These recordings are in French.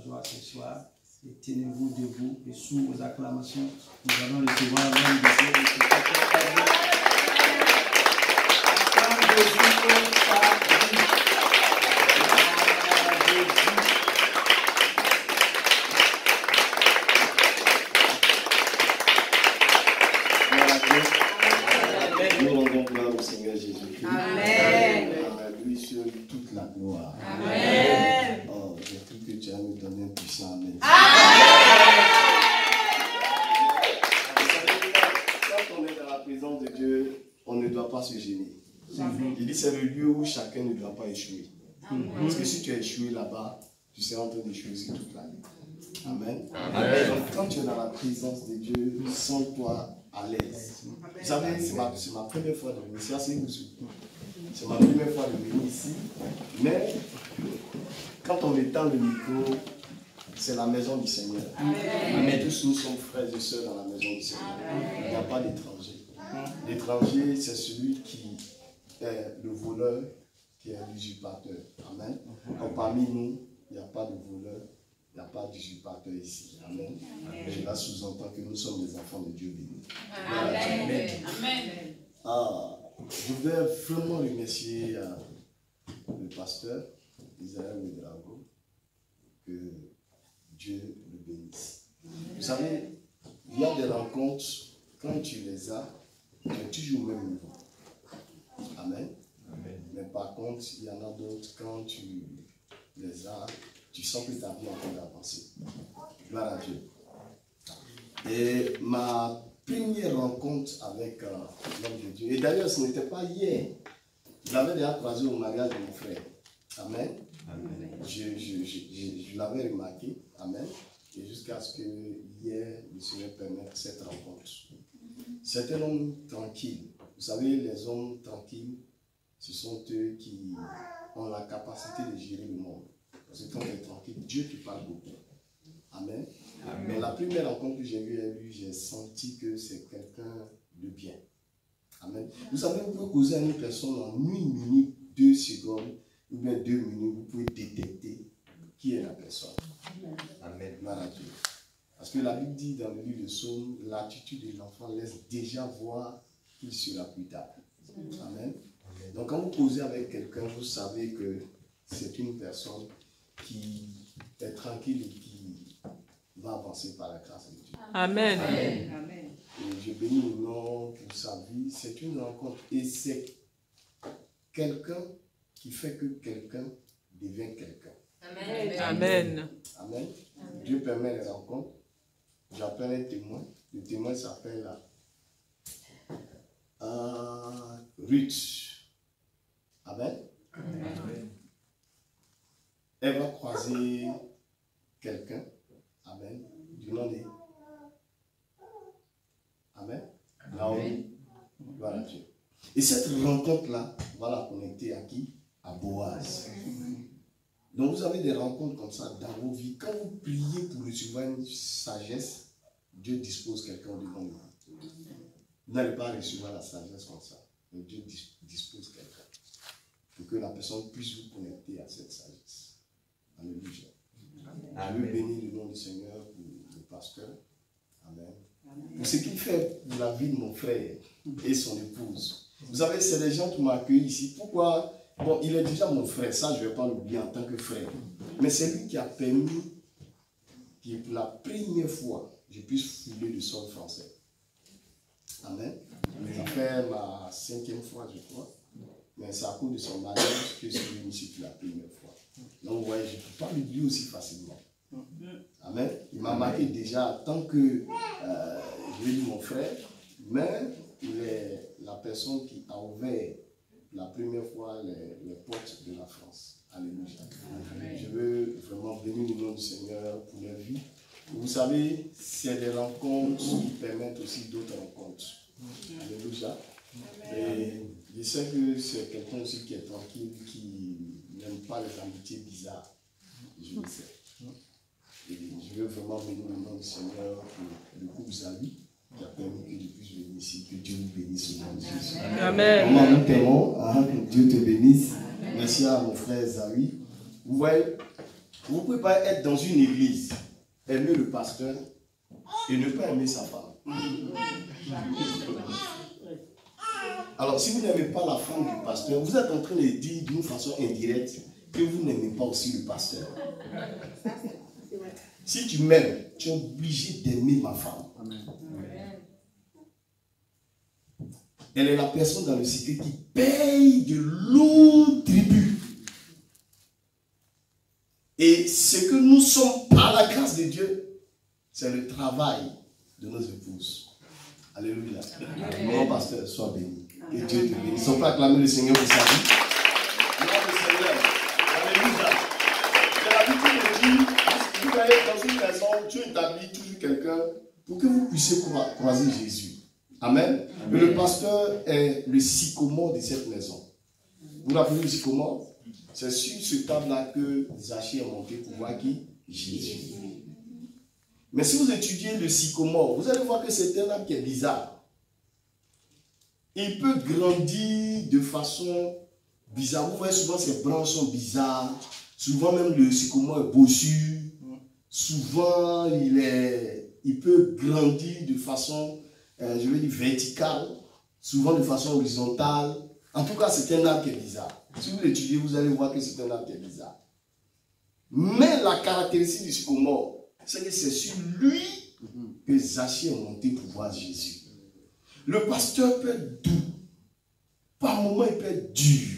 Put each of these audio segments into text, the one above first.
joie ce soir. Et tenez-vous debout et sous vos acclamations, nous allons recevoir l'homme de Dieu. Nous rendons gloire au Seigneur Jésus-Christ. Amen. À lui seul toute la gloire. Amen. Oh, j'ai cru que tu allais me donner un puissant amen. Quand on est dans la présence de Dieu, on ne doit pas se gêner. Il dit c'est le lieu où chacun ne doit pas échouer. Parce que si tu as échoué là-bas, tu seras en train d'échouer aussi toute la vie. Amen. Amen. Donc, quand tu es dans la présence de Dieu, sens-toi à l'aise. Vous savez, c'est ma première fois de venir ici. C'est ma première fois de venir ici. Mais quand on étend le micro, c'est la maison du Seigneur. Amen. Tous nous sommes frères et sœurs dans la maison du Seigneur. Il n'y a pas d'étranger. L'étranger, c'est celui qui est le voleur, qui est l'usurpateur. Amen. Donc parmi nous, il n'y a pas de voleur. Il n'y a pas d'usurpateur ici. Amen. Et cela sous-entend que nous sommes des enfants de Dieu bénis. Amen. Amen. Je voudrais vraiment remercier le pasteur Israël Medrago. Que Dieu le bénisse. Vous savez, il y a des rencontres, quand tu les as, tu es toujours au même niveau. Amen. Mais par contre, il y en a d'autres, quand tu les as, tu sens que ta vie est en train d'avancer. Gloire à Dieu. Et ma première rencontre avec l'homme de Dieu, et d'ailleurs ce n'était pas hier, je l'avais déjà croisé au mariage de mon frère. Amen. Amen. Je l'avais remarqué. Amen. Et jusqu'à ce que hier, le Seigneur permette cette rencontre. C'est un homme tranquille. Vous savez, les hommes tranquilles, ce sont eux qui ont la capacité de gérer le monde. Parce que quand tu es tranquille, Dieu te parle beaucoup. Amen. Amen. Mais la première rencontre que j'ai eue avec lui, j'ai senti que c'est quelqu'un de bien. Amen. Vous savez, vous pouvez causer à une personne en 1 minute, 2 secondes, ou bien 2 minutes, vous pouvez détecter qui est la personne. Amen. Amen. Parce que la Bible dit dans le livre de Psaume, l'attitude de l'enfant laisse déjà voir qu'il sera plus tard. Amen. Donc quand vous causez avec quelqu'un, vous savez que c'est une personne qui est tranquille et qui va avancer par la grâce de Dieu. Amen. Amen. Amen. Et je bénis le nom pour sa vie. C'est une rencontre et c'est quelqu'un qui fait que quelqu'un devient quelqu'un. Amen. Amen. Amen. Dieu permet les rencontres. J'appelle un témoin. Le témoin s'appelle Ruth. Amen. Amen. Elle va croiser quelqu'un. Amen. Du nom de Amen. Naomi. Voilà Dieu. Et cette rencontre-là va la connecter à qui? À Boaz. Donc vous avez des rencontres comme ça dans vos vies. Quand vous priez pour recevoir une sagesse, Dieu dispose quelqu'un devant vous. Vous n'allez pas recevoir la sagesse comme ça. Mais Dieu dispose quelqu'un pour que la personne puisse vous connecter à cette sagesse. Alléluia. Je veux bénir le nom du Seigneur pour le pasteur. Amen. Pour ce qu'il fait pour la vie de mon frère et son épouse. Vous savez, c'est les gens qui m'ont accueilli ici. Pourquoi? Bon, il est déjà mon frère, ça je ne vais pas l'oublier en tant que frère. Mais c'est lui qui a permis que pour la première fois, je puisse fouler le sol français. Amen. Ça fait ma 5e fois, je crois. Mais c'est à cause de son mariage que je suis venu ici pour la première fois. Donc, vous voyez, je ne peux pas l'oublier aussi facilement. Amen. Il m'a marqué déjà tant que je vais dire mon frère, mais il est la personne qui a ouvert la première fois les portes de la France. Alléluia. Amen. Je veux vraiment bénir le nom du Seigneur pour leur vie. Vous savez, c'est des rencontres qui permettent aussi d'autres rencontres. Alléluia. Et je sais que c'est quelqu'un aussi qui est tranquille, qui n'aime pas les amitiés bizarres. Je le sais. Et je veux vraiment bénir le nom du Seigneur pour le couple Zawi qui a permis que je puisse venir ici. Que Dieu nous bénisse au nom de Jésus. Amen. Maman, nous t'aimons. Que Dieu te bénisse. Merci à mon frère Zawi. Vous voyez, Vous ne pouvez pas être dans une église, aimer le pasteur et ne pas aimer sa femme. Alors, si vous n'aimez pas la femme du pasteur, vous êtes en train de dire d'une façon indirecte que vous n'aimez pas aussi le pasteur. Si tu m'aimes, tu es obligé d'aimer ma femme. Elle est la personne dans le cycle qui paye de lourds tributs. Et ce que nous sommes par la grâce de Dieu, c'est le travail de nos épouses. Alléluia. Mon pasteur, sois béni. Que Dieu te bénisse. On peut acclamer le Seigneur pour sa vie. Gloire au Seigneur. Alléluia. J'ai l'habitude de dire, vous voyez, dans une maison, Dieu établit toujours quelqu'un pour que vous puissiez croiser Jésus. Amen. Et le pasteur est le sycomore de cette maison. Vous l'appelez le sycomore? C'est sur ce table-là que Zaché est monté pour voir qui? Jésus. Mais si vous étudiez le sycomore, vous allez voir que c'est un arbre qui est bizarre. Il peut grandir de façon bizarre. Vous voyez souvent ses branches sont bizarres. Souvent même le sycomore est bossu. Souvent il peut grandir de façon, je vais dire, verticale. Souvent de façon horizontale. En tout cas, c'est un arbre qui est bizarre. Si vous l'étudiez, vous allez voir que c'est un arbre qui est bizarre. Mais la caractéristique du sycomore, c'est que c'est sur lui que Zaché est monté pour voir Jésus. Le pasteur peut être doux. Par moments, il peut être dur.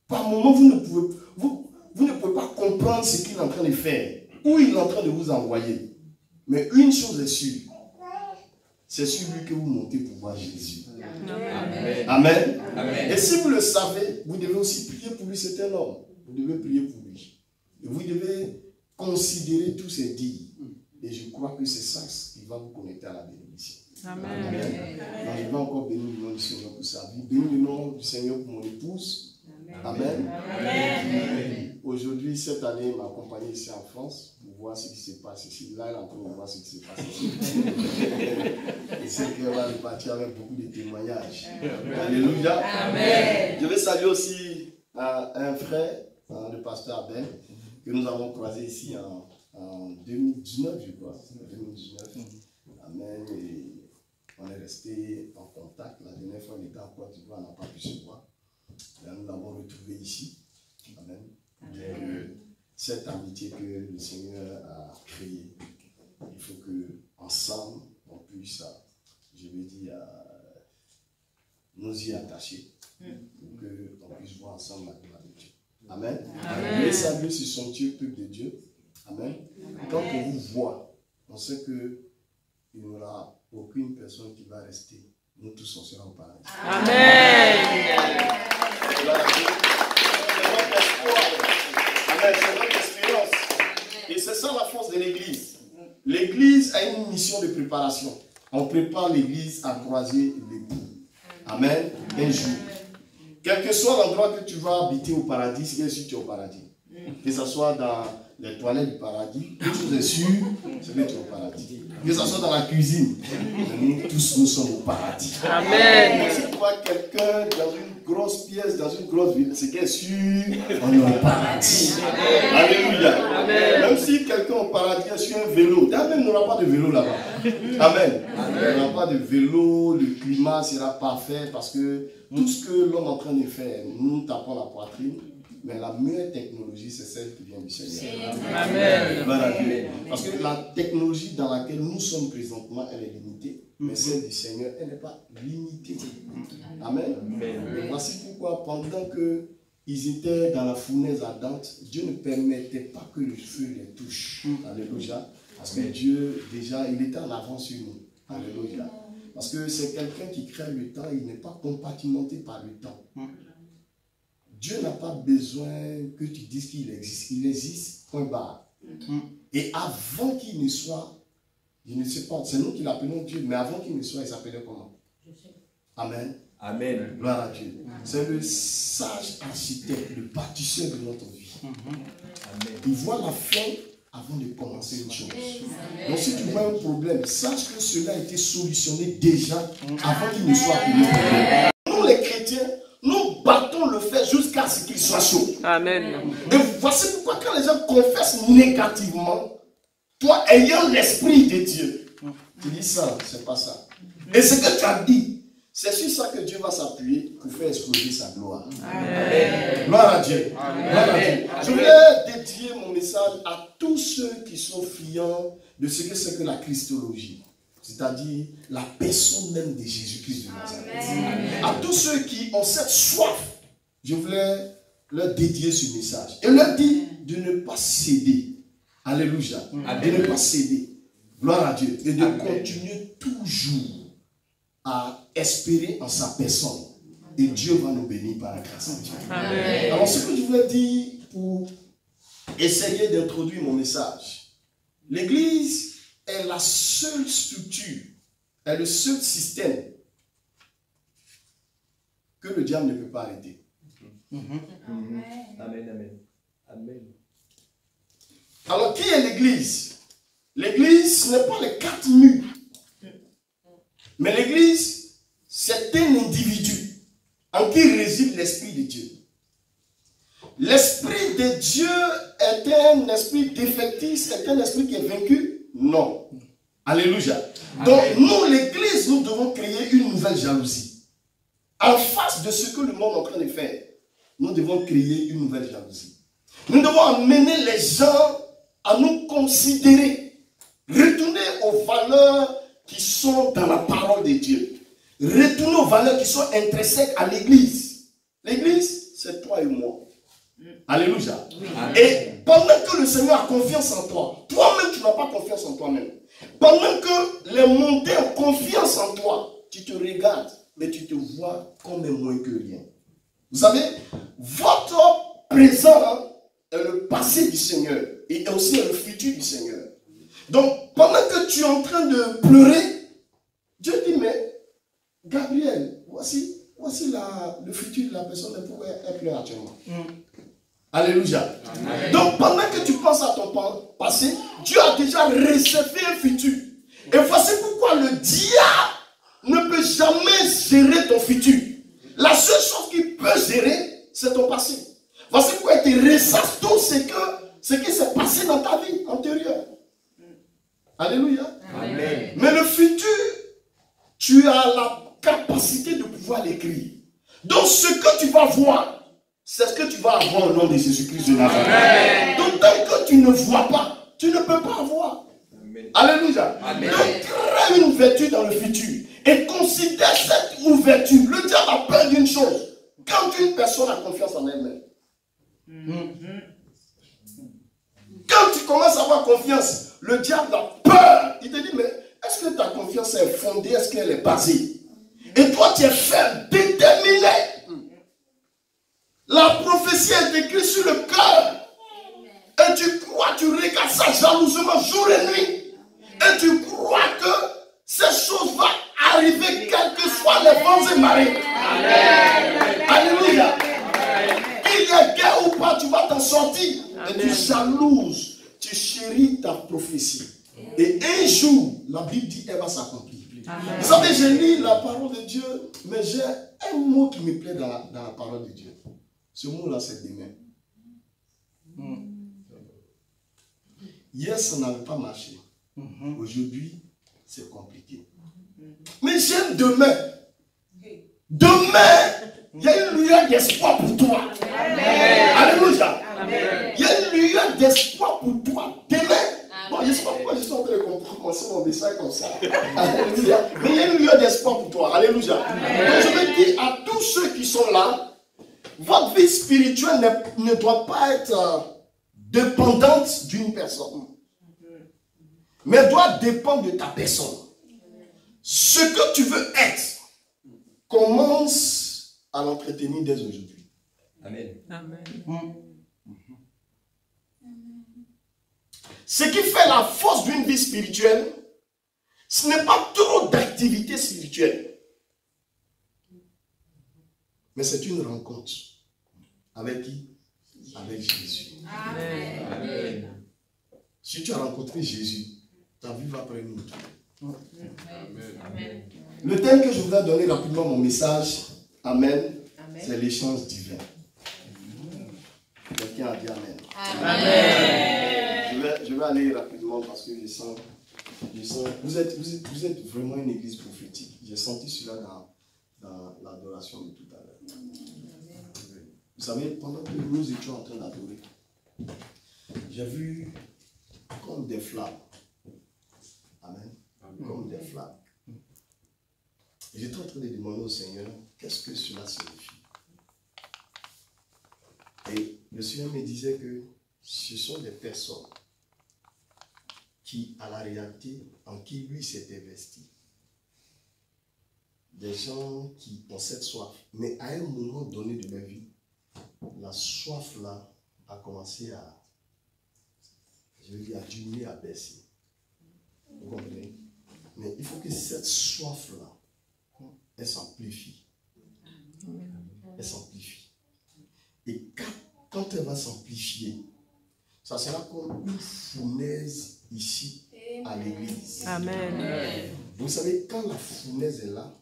Par moments, vous ne pouvez pas comprendre ce qu'il est en train de faire. Où il est en train de vous envoyer. Mais une chose est sûre. C'est sur lui que vous montez pour voir Jésus. Amen. Amen. Amen. Et si vous le savez, vous devez aussi prier pour lui. C'est un homme. Vous devez prier pour lui. Et vous devez considérer tous ses dires. Et je crois que c'est ça qui va vous connecter à la bénédiction. Amen. Amen. Donc, je vais encore bénir le nom du Seigneur pour sa vie. Bénir le nom du Seigneur pour mon épouse. Amen. Amen. Aujourd'hui, cette année, il m'a accompagné ici en France pour voir ce qui se passe ici. Là, elle est en train de voir ce qui se passe ici. Et c'est qu'elle va repartir avec beaucoup de témoignages. Alléluia. Amen. Je vais saluer aussi un frère, le pasteur Abel, que nous avons croisé ici en 2019, je crois. 2019. Amen. Et on est resté en contact. La dernière fois, on était en Côte d'Ivoire, on n'a pas pu se voir. Là, nous l'avons retrouvé ici. Amen. Cette amitié que le Seigneur a créée, il faut qu'ensemble, on puisse, je vais dire, nous y attacher. Pour qu'on puisse voir ensemble la gloire de Dieu. Amen. Amen. Les saluts, ce sont Dieu, peuple de Dieu. Amen. Quand on vous voit, on sait qu'il n'y aura aucune personne qui va rester. Nous tous, on sera au paradis. Amen. C'est notre espoir. Amen. C'est notre espérance. Et c'est ça la force de l'Église. L'Église a une mission de préparation. On prépare l'Église à croiser l'époux. Amen. Un jour. Quel que soit l'endroit que tu vas habiter au paradis, c'est que tu es au paradis. Que ce soit dans les toilettes du paradis, une chose est sûre, c'est que tu es au paradis. Que ce soit dans la cuisine, nous tous nous sommes au paradis. Amen. Si tu vois quelqu'un dans une grosse pièce, dans une grosse ville, c'est qu'est sûr, on est au paradis. Alléluia. Amen. Même si quelqu'un au paradis est sur un vélo, d'ailleurs il n'aura pas de vélo là-bas. Amen. Il n'y aura pas de vélo, le climat sera parfait parce que tout ce que l'homme est en train de faire, nous tapons la poitrine. Mais la meilleure technologie, c'est celle qui vient du Seigneur. Amen. Amen. Parce que la technologie dans laquelle nous sommes présentement, elle est limitée. Mais celle du Seigneur, elle n'est pas limitée. Amen. Et voici pourquoi, pendant qu'ils étaient dans la fournaise ardente, Dieu ne permettait pas que le feu les touche. Alléluia. Parce que Dieu, déjà, il était en avance sur nous. Alléluia. Parce que c'est quelqu'un qui crée le temps, il n'est pas compartimenté par le temps. Dieu n'a pas besoin que tu dises qu'il existe. Il existe, point barre. Et avant qu'il ne soit, je ne sais pas, c'est nous qui l'appelons Dieu, mais avant qu'il ne soit, il s'appelait comment? Amen. Amen. Gloire à Dieu. C'est le sage architecte, le bâtisseur de notre vie. Amen. Il voit la fin avant de commencer une chose. Donc si tu vois un problème, sache que cela a été solutionné déjà avant qu'il ne soit appelé problème. Nous les chrétiens, nous battons le fer jusqu'à ce qu'il soit chaud. Amen. Et voici pourquoi quand les gens confessent négativement, toi ayant l'esprit de Dieu, tu dis ça, c'est pas ça. Et ce que tu as dit, c'est sur ça que Dieu va s'appuyer pour faire exploser sa gloire. Amen. Gloire à Dieu. Amen. Gloire à Dieu. Je voulais dédier mon message à tous ceux qui sont friands de ce que c'est que la Christologie. C'est-à-dire la personne même de Jésus-Christ de Nazareth. À tous ceux qui ont cette soif, je voulais leur dédier ce message. Et leur dire de ne pas céder. Alléluia. De ne pas céder. Gloire à Dieu. Et de continuer toujours à espérer en sa personne. Et Dieu va nous bénir par la grâce de Dieu. Amen. Alors ce que je voulais dire pour essayer d'introduire mon message. L'Église est la seule structure, est le seul système que le diable ne peut pas arrêter. Amen. Amen. Amen. Alors, qui est l'Église? L'Église, ce n'est pas les 4 murs. Mais l'Église, c'est un individu en qui réside l'Esprit de Dieu. L'Esprit de Dieu est un esprit défectif, est un esprit qui est vaincu? Non. Alléluia. Donc, nous, l'Église, nous devons créer une nouvelle jalousie. En face de ce que le monde est en train de faire, nous devons créer une nouvelle jalousie. Nous devons amener les gens à nous considérer, retourner aux valeurs qui sont dans la parole de Dieu, retourner aux valeurs qui sont intrinsèques à l'Église. L'Église, c'est toi et moi. Alléluia. Oui. Et pendant que le Seigneur a confiance en toi, toi-même tu n'as pas confiance en toi-même. Pendant que les montées ont confiance en toi, tu te regardes, mais tu te vois comme un moins que rien. Vous savez, votre présent est le passé du Seigneur et aussi le futur du Seigneur. Donc, pendant que tu es en train de pleurer, Dieu dit, mais Gabriel, voici le futur de la personne pour elle pleure actuellement. Alléluia. Amen. Donc, pendant que tu penses à ton passé, Dieu a déjà réservé un futur. Et voici pourquoi le diable ne peut jamais gérer ton futur. La seule chose qu'il peut gérer, c'est ton passé. Voici pourquoi il te ressasse tout ce qui s'est passé dans ta vie antérieure. Alléluia. Amen. Mais le futur, tu as la capacité de pouvoir l'écrire. Donc, ce que tu vas voir, c'est ce que tu vas avoir au nom de Jésus-Christ de Nazareth. Donc, tant que tu ne vois pas, tu ne peux pas avoir. Amen. Alléluia. Amen. Donc, crée une ouverture dans le futur. Et considère cette ouverture. Le diable a peur d'une chose. Quand une personne a confiance en elle-même. Quand tu commences à avoir confiance, le diable a peur. Il te dit, mais est-ce que ta confiance est fondée? Est-ce qu'elle est basée? Et toi, tu es ferme, déterminé. La prophétie est écrite sur le cœur. Et tu crois, tu regardes ça jalousement jour et nuit. Et tu crois que ces choses vont arriver quels que soient les vents et marées. Amen. Alléluia. Qu'il y ait guerre ou pas, tu vas t'en sortir. Amen. Et tu jalouses, tu chéris ta prophétie. Et un jour, la Bible dit qu'elle va s'accomplir. Vous savez, je lis la parole de Dieu, mais j'ai un mot qui me plaît dans la parole de Dieu. Ce mot-là, c'est demain. Hier, ça n'avait pas marché. Aujourd'hui, c'est compliqué. Mais j'aime demain. Demain, il y a une lueur d'espoir pour toi. Amen. Alléluia. Amen. Il y a une lueur d'espoir pour toi. Demain. Bon, je ne sais pas pourquoi je suis en train de commencer mon message comme ça. Alléluia. Mais il y a une lueur d'espoir pour toi. Alléluia. Donc, je veux dire à tous ceux qui sont là, votre vie spirituelle ne doit pas être dépendante d'une personne. Mais doit dépendre de ta personne. Ce que tu veux être, commence à l'entretenir dès aujourd'hui. Amen. Amen. Ce qui fait la force d'une vie spirituelle, ce n'est pas trop d'activité spirituelle. Mais c'est une rencontre. Avec qui? Avec Jésus. Amen. Amen. Si tu as rencontré Jésus, ta vie va prendre une autre. Amen. Le thème que je voudrais donner rapidement, mon message, Amen, c'est l'échange divin. Quelqu'un a dit Amen. Amen. Je vais aller rapidement parce que je sens vous êtes vraiment une église prophétique. J'ai senti cela dans l'adoration de tout à l'heure. Vous savez, pendant que nous étions en train d'adorer, j'ai vu comme des flammes. Amen. Comme des flammes. J'étais en train de demander au Seigneur, qu'est-ce que cela signifie? Et le Seigneur me disait que ce sont des personnes qui, à la réalité, en qui lui s'est investi. Des gens qui ont cette soif. Mais à un moment donné de leur vie, la soif là a commencé à, je veux dire, à diminuer, à baisser. Vous comprenez? Mais il faut que cette soif là, elle s'amplifie. Elle s'amplifie. Et quand elle va s'amplifier, ça sera comme une fournaise ici à l'église. Amen. Vous savez, quand la fournaise est là,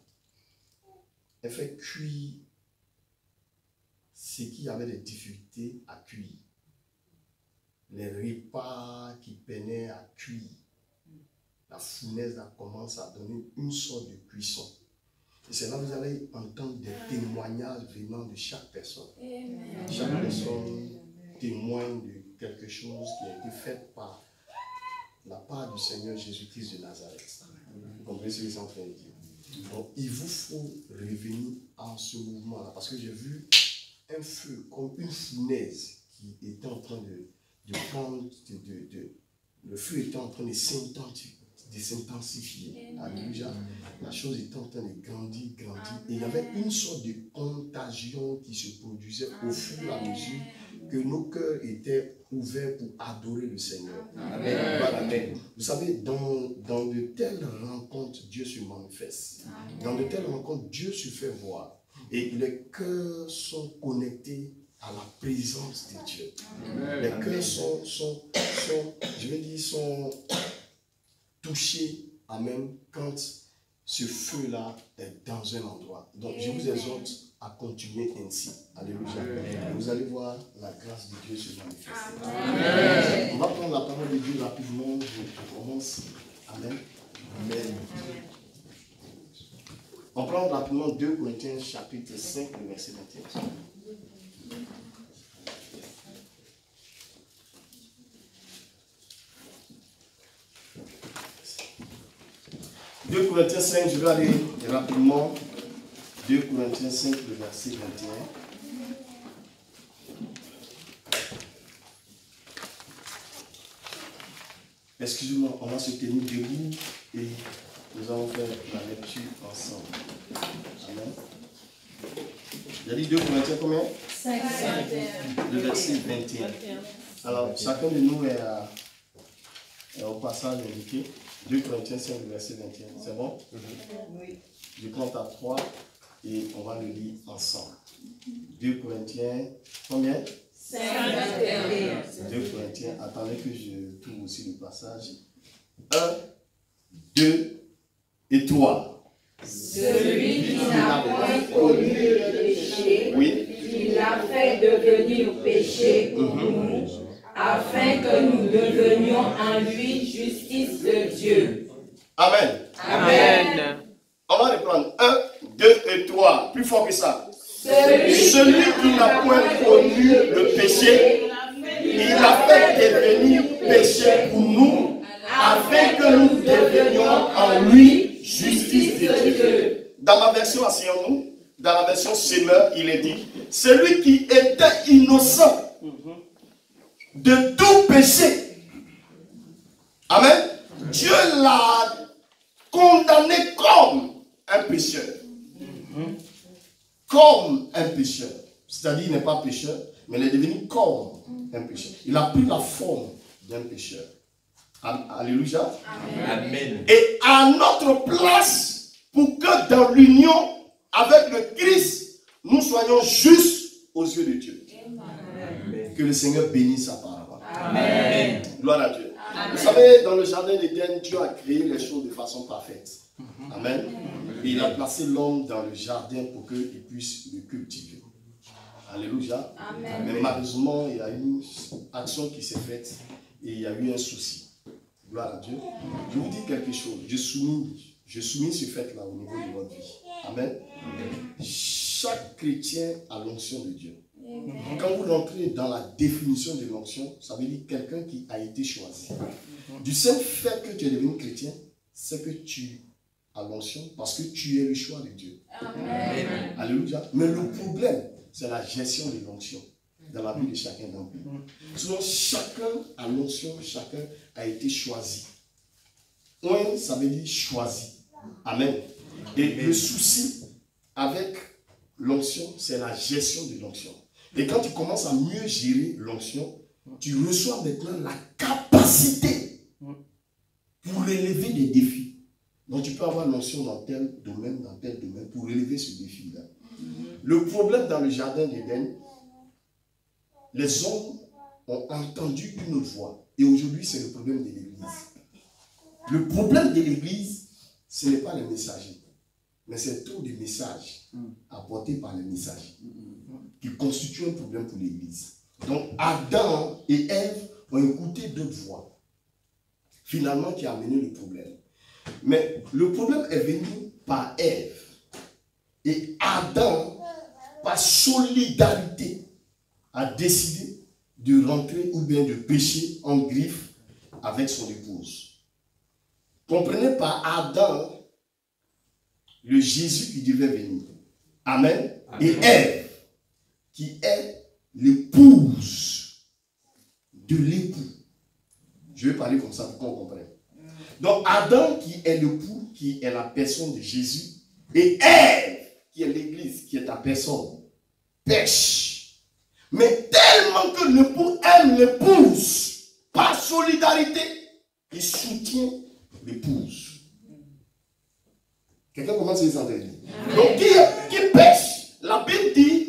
elle fait cuire ce qui avait des difficultés à cuire. Les repas qui peinaient à cuire. La fournaise là commence à donner une sorte de cuisson. Et c'est là que vous allez entendre des témoignages venant de chaque personne. Chaque personne témoigne de quelque chose qui a été fait par la part du Seigneur Jésus-Christ de Nazareth. Vous comprenez ce que je suis en train de dire? Donc, il vous faut revenir en ce mouvement-là. Parce que j'ai vu un feu, comme une fournaise qui était en train de prendre, le feu était en train de s'intensifier. Alléluia. La chose était en train de grandir. Et il y avait une sorte de contagion qui se produisait au fur et à mesure que nos cœurs étaient ouverts pour adorer le Seigneur. Amen. Voilà. Vous savez, dans de telles rencontres, Dieu se manifeste. Dans de telles rencontres, Dieu se fait voir. Et les cœurs sont connectés à la présence de Dieu. Amen. Les cœurs sont touchés, amen, quand ce feu-là est dans un endroit. Donc, je vous exhorte à continuer ainsi. Alléluia. Et vous allez voir la grâce de Dieu se manifester. Amen. On va prendre la parole de Dieu rapidement. Je commence. Amen. Amen. On prend rapidement 2 Corinthiens chapitre 5, le verset 21. 2 Corinthiens 5, je vais aller rapidement. 2 Corinthiens 5, le verset 21. Excusez-moi, on va se tenir debout et nous allons faire la lecture ensemble. Amen. J'ai dit 2 Corinthiens combien? 5. Le verset 21. Alors, chacun de nous est au passage indiqué. 2 Corinthiens 5, verset 21. C'est bon? Oui. Je compte à 3 et on va le lire ensemble. 2 Corinthiens, combien? 5, 21. 2 Corinthiens, attendez que je trouve aussi le passage. 1, 2 et 3. Celui qui n'a point connu le péché, Oui. il l'a fait devenir péché pour nous, afin que nous devenions en lui justice de Dieu. Amen. Amen. On va reprendre 1, 2 et 3. Plus fort que ça. Celui qui n'a point connu le péché, il l'a fait devenir péché pour nous, afin que nous devenions en lui justice de Dieu. Dans ma version, asseyons-nous, dans la version Semeur, il est dit, celui qui était innocent de tout péché. Amen. Dieu l'a condamné comme un pécheur. Comme un pécheur. C'est-à-dire, il n'est pas pécheur, mais il est devenu comme un pécheur. Il a pris la forme d'un pécheur. Alléluia. Amen. Et à notre place, pour que dans l'union avec le Christ, nous soyons justes aux yeux de Dieu. Amen. Que le Seigneur bénisse sa parole. Amen. Gloire à Dieu. Amen. Vous savez, dans le jardin d'Éden, Dieu a créé les choses de façon parfaite. Amen. Et il a placé l'homme dans le jardin pour qu'il puisse le cultiver. Alléluia. Amen. Mais malheureusement, il y a une action qui s'est faite et il y a eu un souci. Gloire à Dieu. Je vous dis quelque chose. Je soumis ce fait-là au niveau de votre vie. Amen. Chaque chrétien a l'onction de Dieu. Quand vous entrez dans la définition de l'onction, ça veut dire quelqu'un qui a été choisi. Du simple fait que tu es devenu chrétien, c'est que tu as l'onction parce que tu es le choix de Dieu. Amen. Alléluia. Mais le problème, c'est la gestion de l'onction dans la vie de chacun d'entre nous. Souvent, chacun a l'onction, chacun a été choisi. Un, ça veut dire choisi. Amen. Et le souci avec l'onction, c'est la gestion de l'onction. Et quand tu commences à mieux gérer l'onction, tu reçois maintenant la capacité pour relever des défis. Donc tu peux avoir l'onction dans tel domaine, pour relever ce défi-là. Le problème dans le jardin d'Éden, les hommes ont entendu une voix. Et aujourd'hui, c'est le problème de l'Église. Le problème de l'Église, ce n'est pas les messagers, mais c'est trop de messages apportés par les messagers qui constituent un problème pour l'Église. Donc Adam et Ève ont écouté d'autres voix, finalement qui a amené le problème. Mais le problème est venu par Ève. Et Adam, par solidarité, a décidé de rentrer ou bien de pécher en griffe avec son épouse. Comprenez par Adam le Jésus qui devait venir. Amen. Amen. Et Ève, qui est l'épouse de l'époux. Je vais parler comme ça pour qu'on comprenne. Donc Adam qui est l'époux, qui est la personne de Jésus, et Ève qui est l'église, qui est ta personne, pêche. Mais tellement que l'époux aime l'épouse, par solidarité, il soutient l'épouse. Quelqu'un commence à les entendre. Donc qui pêche? La Bible dit,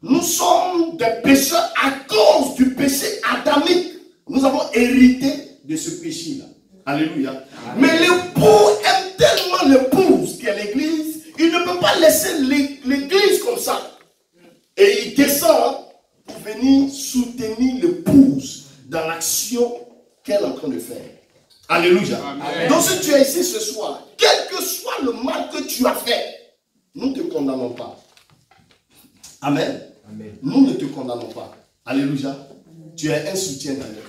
nous sommes des pécheurs à cause du péché adamique. Nous avons hérité de ce péché-là. Alléluia. Amen. Mais l'époux aime tellement l'épouse qui est l'église, il ne peut pas laisser l'église comme ça. Et il descend pour venir soutenir l'épouse dans l'action qu'elle est en train de faire. Alléluia. Amen. Donc si tu es ici ce soir, quel que soit le mal que tu as fait, nous ne te condamnons pas. Amen. Amen. Nous ne te condamnons pas. Alléluia. Tu es un soutien dans notre.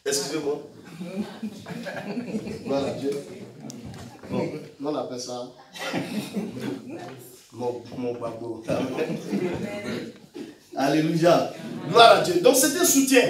Excusez-moi. Gloire à Dieu. Bon, on appelle ça mon babo. Alléluia. Gloire à Dieu. Donc c'est un soutien.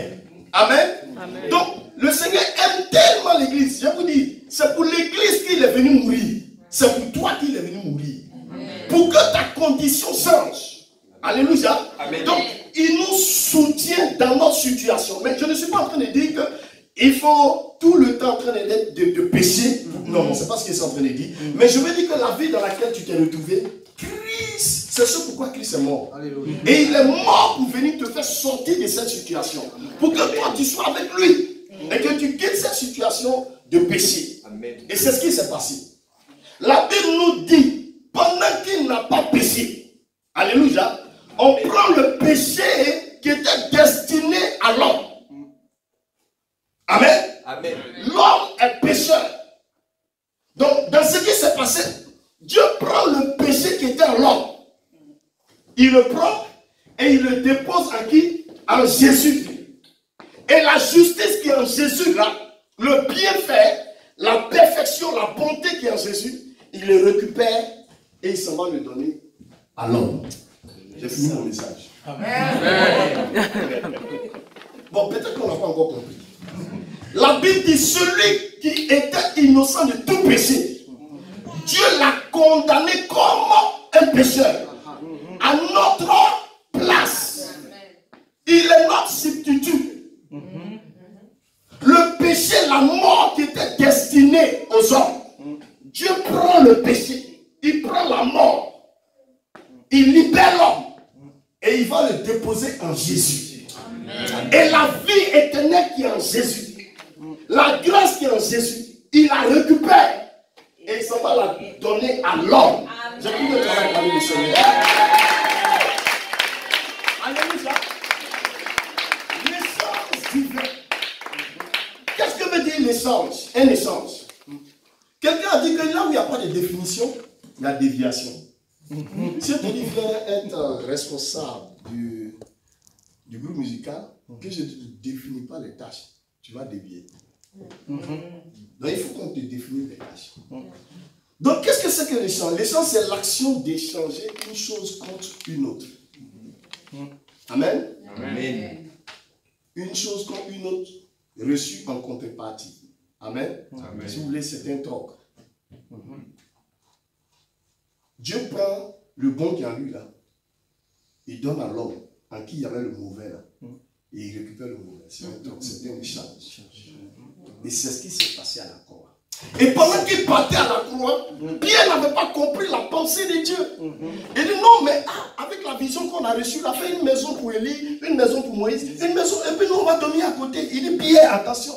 Amen. Amen. Donc le Seigneur aime tellement l'église. Je vous dis, c'est pour l'église qu'il est venu mourir. C'est pour toi qu'il est venu mourir. Amen. Pour que ta condition change. Alléluia. Amen. Donc il nous soutient dans notre situation. Mais je ne suis pas en train de dire qu'il faut tout le temps en train de pécher. Non, ce n'est pas ce qu'il est en train de dire. Mais je veux dire que la vie dans laquelle tu t'es retrouvé, Christ, c'est ce pourquoi Christ est mort. Alléluia. Et il est mort pour venir te faire sortir de cette situation. Pour que toi tu sois avec lui. Et que tu quittes cette situation de péché. Amen. Et c'est ce qui s'est passé. La Bible nous dit, pendant qu'il n'a pas péché, alléluia, on prend le péché qui était destiné à l'homme. Amen. Amen. L'homme est pécheur. Donc, dans ce qui s'est passé, Dieu prend le péché qui était en l'homme. Il le prend et il le dépose en qui? En Jésus. Et la justice qui est en Jésus, là, le bienfait, la perfection, la bonté qui est en Jésus, il le récupère et il s'en va le donner à l'homme. J'ai fini mon message. Amen. Bon, peut-être qu'on n'a pas encore compris. La Bible dit, celui qui était innocent de tout péché, Dieu l'a condamné comme un pécheur, à notre place. Il est notre substitut. Le péché, la mort qui était destinée aux hommes, Dieu prend le péché, il prend la mort, il libère l'homme et il va le déposer en Jésus. Amen. Et la vie éternelle qui est en Jésus, la grâce qui est en Jésus, il la récupère et et il s'en va la donner à l'homme. J'ai plus de travail parmi les Seigneur. Alléluia. L'essence divine. Qu'est-ce que veut dire l'essence? Un essence. Quelqu'un a dit que là où il n'y a pas de définition, il y a déviation. Si tu dis viens être responsable du groupe musical, que je ne te définis pas les tâches, tu vas dévier. Donc il faut qu'on te définisse les tâches. Donc qu'est-ce que c'est que l'échange? L'échange, c'est l'action d'échanger une chose contre une autre. Amen. Amen. Une chose contre une autre, reçue en contrepartie. Amen. Amen. Si vous voulez, c'est un troc. Dieu prend le bon qui est en lui là, il donne à l'homme en qui il y avait le mauvais là, et il récupère le mauvais. C'est un troc, c'est un échange. Et c'est ce qui s'est passé à la croix. Et pendant qu'il partait à la croix, Pierre n'avait pas compris la pensée de Dieu. Il dit non, mais avec la vision qu'on a reçue, il a fait une maison pour Élie, une maison pour Moïse, une maison, et puis nous on va dormir à côté. Il dit Pierre, attention,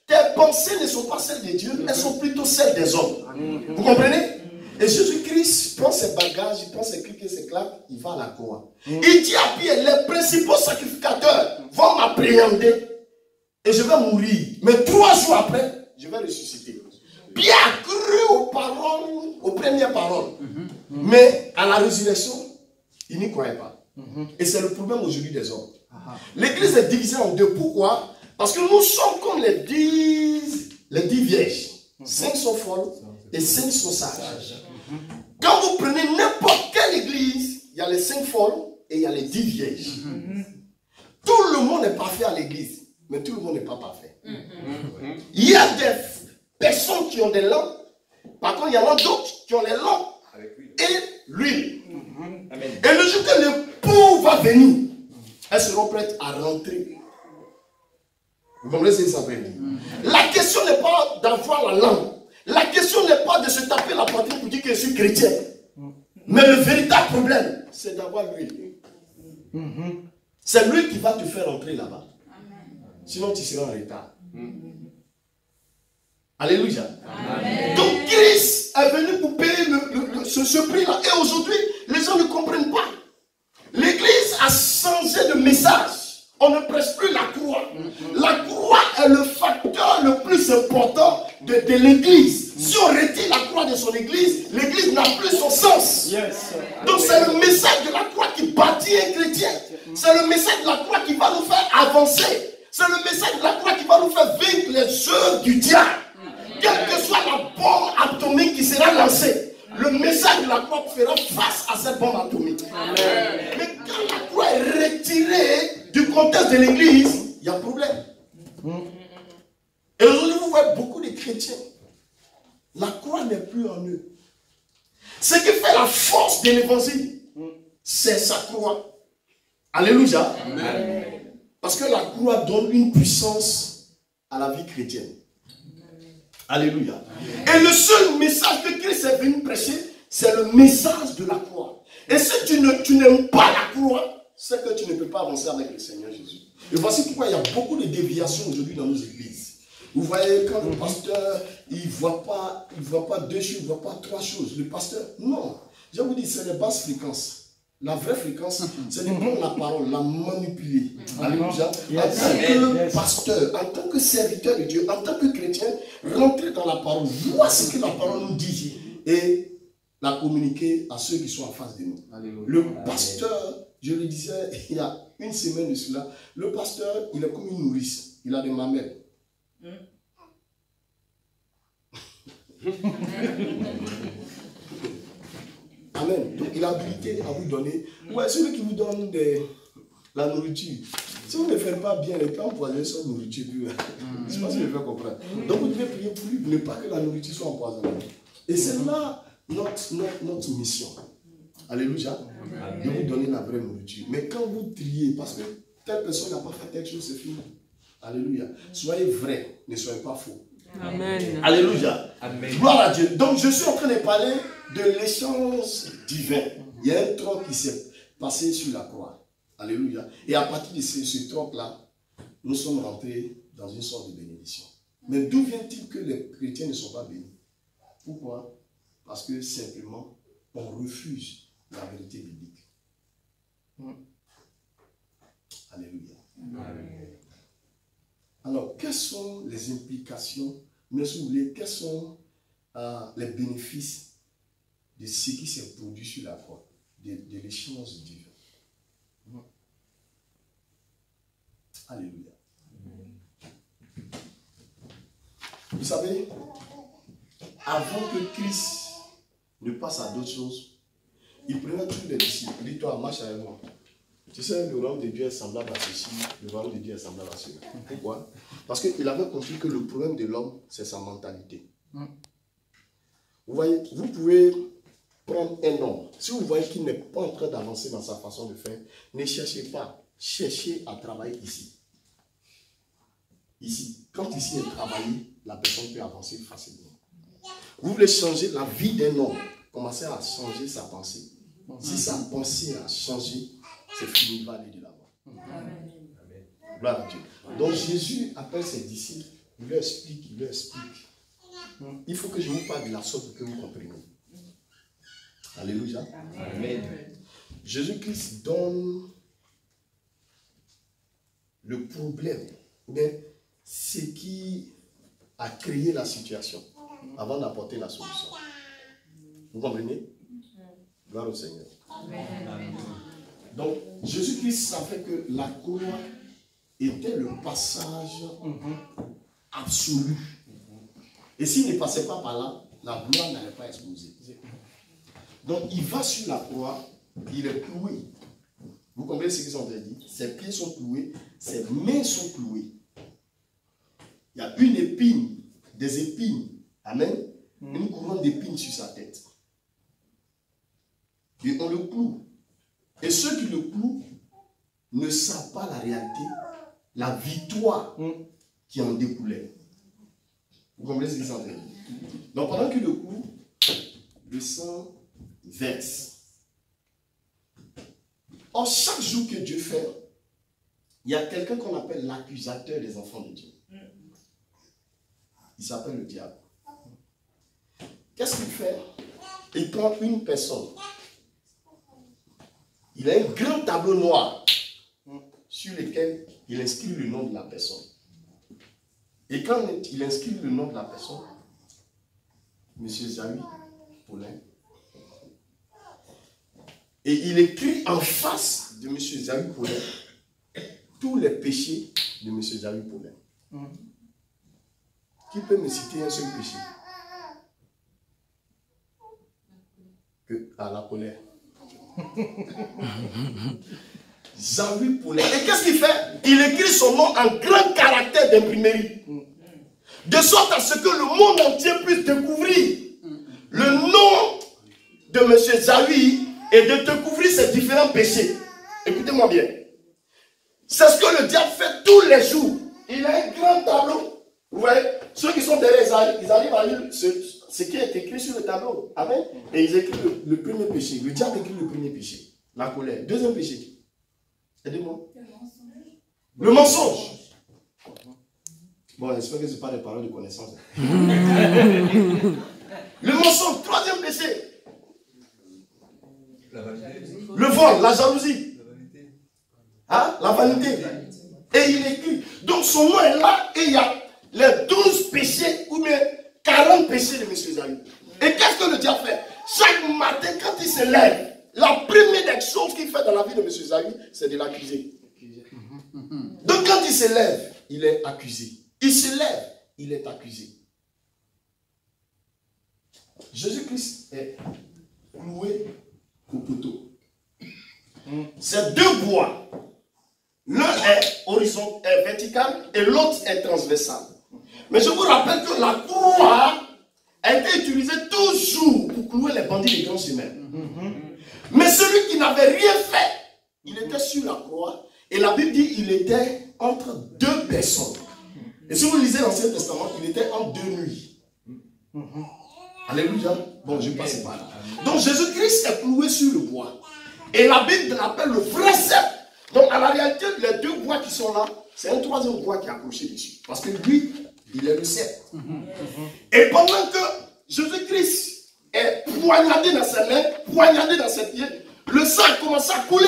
tes pensées ne sont pas celles de Dieu, elles sont plutôt celles des hommes. Vous comprenez? Et Jésus-Christ prend ses bagages, il prend ses clics et ses claques, il va à la croix. Il dit à Pierre, les principaux sacrificateurs vont m'appréhender et je vais mourir. Mais 3 jours après, je vais ressusciter. Pierre a cru aux paroles, aux premières paroles. Mais à la résurrection, il n'y croyait pas. Et c'est le problème aujourd'hui des hommes. L'église est divisée en deux. Pourquoi? Parce que nous sommes comme les 10 vierges. 5 sont folles et 5 sont sages. Quand vous prenez n'importe quelle église, il y a les 5 folles et il y a les 10 vierges. Tout le monde est parfait à l'église, mais tout le monde n'est pas parfait. Il y a des personnes qui ont des lampes, par contre il y en a d'autres qui ont les lampes et l'huile. Et le jour que l'époux va venir, elles seront prêtes à rentrer. Vous comprenez ce que ça veut dire? La question n'est pas d'avoir la lampe. La question n'est pas de se taper la poitrine pour dire que je suis chrétien. Mais le véritable problème, c'est d'avoir l'huile. C'est l'huile qui va te faire entrer là-bas. Sinon, tu seras en retard. Alléluia. Amen. Donc, Christ est venu pour payer ce prix-là. Et aujourd'hui, les gens ne comprennent pas. L'église a changé de message. On ne prêche plus la croix. La croix est le facteur le plus important de l'église. Si on retire la croix de son église, l'église n'a plus son sens. Donc c'est le message de la croix qui bâtit un chrétien. C'est le message de la croix qui va nous faire avancer. C'est le message de la croix qui va nous faire vaincre les œuvres du diable. Quelle que soit la bombe atomique qui sera lancée, le message de la croix fera face à cette bombe atomique. Mais quand la croix est retirée du contexte de l'église, il y a problème. Et aujourd'hui, vous voyez beaucoup de chrétiens. La croix n'est plus en eux. Ce qui fait la force de l'évangile, c'est sa croix. Alléluia. Amen. Parce que la croix donne une puissance à la vie chrétienne. Alléluia. Et le seul message que Christ est venu prêcher, c'est le message de la croix. Et si tu n'aimes pas la croix, c'est que tu ne peux pas avancer avec le Seigneur Jésus. Et voici pourquoi il y a beaucoup de déviations aujourd'hui dans nos églises. Vous voyez, quand le pasteur, il ne voit pas 2 choses, il ne voit pas 3 choses. Le pasteur, non. Je vous dis, c'est les basses fréquences. La vraie fréquence, c'est de prendre la parole, la manipuler. Alléluia. En tant que pasteur, en tant que serviteur de Dieu, en tant que chrétien, rentrer dans la parole, voir ce que la parole nous dit et la communiquer à ceux qui sont en face de nous. Alléluia. Le pasteur, je le disais il y a une semaine de cela, le pasteur, il est comme une nourrice. Il a des mamelles. Amen. Donc il a habilité à vous donner. Ouais, celui qui vous donne la nourriture. Si vous ne faites pas bien, il peut empoisonner son nourriture. Je ne sais pas si je vais comprendre. Donc vous devez prier pour lui, ne pas que la nourriture soit empoisonnée. Et c'est là notre mission. Alléluia. De vous donner la vraie nourriture. Mais quand vous triez, parce que telle personne n'a pas fait quelque chose, c'est fini. Alléluia. Soyez vrai, ne soyez pas faux. Amen. Alléluia. Amen. Gloire à Dieu. Donc je suis en train de parler de l'échange divin. Il y a un tronc qui s'est passé sur la croix. Alléluia. Et à partir de ce tronc-là, nous sommes rentrés dans une sorte de bénédiction. Mais d'où vient-il que les chrétiens ne sont pas bénis? Pourquoi? Parce que simplement, on refuse la vérité biblique. Alléluia. Alors, quelles sont les implications, mais si vous voulez, quels sont les bénéfices de ce qui s'est produit sur la croix, de l'échange divin? Alléluia. Vous savez, avant que Christ ne passe à d'autres choses, il prenait tous les disciples. Dis-toi, marche avec moi. Tu sais, le royaume de Dieu est semblable à ceci, le royaume de Dieu est semblable à cela. Pourquoi? Parce qu'il avait compris que le problème de l'homme, c'est sa mentalité. Vous voyez, vous pouvez prendre un homme. Si vous voyez qu'il n'est pas en train d'avancer dans sa façon de faire, ne cherchez pas. Cherchez à travailler ici. Ici. Quand ici est travaillé, la personne peut avancer facilement. Vous voulez changer la vie d'un homme, commencez à changer sa pensée. Si sa pensée a changé, c'est fini, il va aller de l'avant. Gloire à Dieu. Donc Jésus appelle ses disciples, il leur explique, Il faut que je vous parle de la sorte que vous compreniez. Alléluia. Amen. Jésus-Christ donne le problème, mais ce qui a créé la situation avant d'apporter la solution. Vous comprenez? Gloire au Seigneur. Amen. Donc, Jésus-Christ savait que la croix était le passage absolu. Et s'il ne passait pas par là, la gloire n'allait pas exploser. Donc, il va sur la croix, il est cloué. Vous comprenez ce qu'ils ont dit? Ses pieds sont cloués, ses mains sont clouées. Il y a une épine, des épines. Amen. Une couronne d'épines sur sa tête. Et on le cloue. Et ceux qui le clouent ne savent pas la réalité, la victoire qui en découlait. Vous comprenez ce qu'ils ont dit? Donc pendant qu'il le cloue, le sang verse. Or, chaque jour que Dieu fait, il y a quelqu'un qu'on appelle l'accusateur des enfants de Dieu. Il s'appelle le diable. Qu'est-ce qu'il fait? Il prend une personne. Il a un grand tableau noir sur lequel il inscrit le nom de la personne. Et quand il inscrit le nom de la personne, M. Zawi Paulin, et il écrit en face de M. Zawi Paulin tous les péchés de M. Zawi Paulin. Qui peut me citer un seul péché? À la colère. Zawi Paulin. Et qu'est-ce qu'il fait? Il écrit son nom en grand caractère d'imprimerie. De sorte à ce que le monde entier puisse découvrir le nom de M. Zawi et de découvrir ses différents péchés. Écoutez-moi bien. C'est ce que le diable fait tous les jours. Il a un grand tableau. Vous voyez, ceux qui sont derrière, ils arrivent à lire ce qui est écrit sur le tableau. Amen. Et ils écrivent le premier péché. Le diable écrit le premier péché. La colère. Deuxième péché. Aidez-moi. Le mensonge. Bon, j'espère que ce n'est pas des paroles de connaissance. Le mensonge. Troisième péché. Le vol, la jalousie. Hein? La vanité. Et il écrit. Donc son nom est là et il y a les 12 péchés ou bien 40 péchés de M. Zawi. Et qu'est-ce que le diable fait? Chaque matin, quand il se lève, la première des choses qu'il fait dans la vie de M. Zawi, c'est de l'accuser. Donc quand il se lève, il est accusé. Il se lève, il est accusé. Jésus-Christ est cloué au poteau. C'est deux bois. L'un est vertical et l'autre est transversal. Mais je vous rappelle que la croix a été utilisée toujours pour clouer les bandits des grands chemins. Mais celui qui n'avait rien fait, il était sur la croix. Et la Bible dit qu'il était entre deux personnes. Et si vous lisez l'Ancien Testament, il était en deux nuits. Alléluia. Bon, je passe par là. Donc Jésus-Christ est cloué sur le bois. Et la Bible l'appelle le vrai sceptre. Donc à la réalité, les deux bois qui sont là, c'est un troisième bois qui est accroché dessus. Parce que lui, il est le sceptre. Et pendant que Jésus-Christ est poignardé dans ses mains, poignardé dans ses pieds. Le sang a commencé à couler.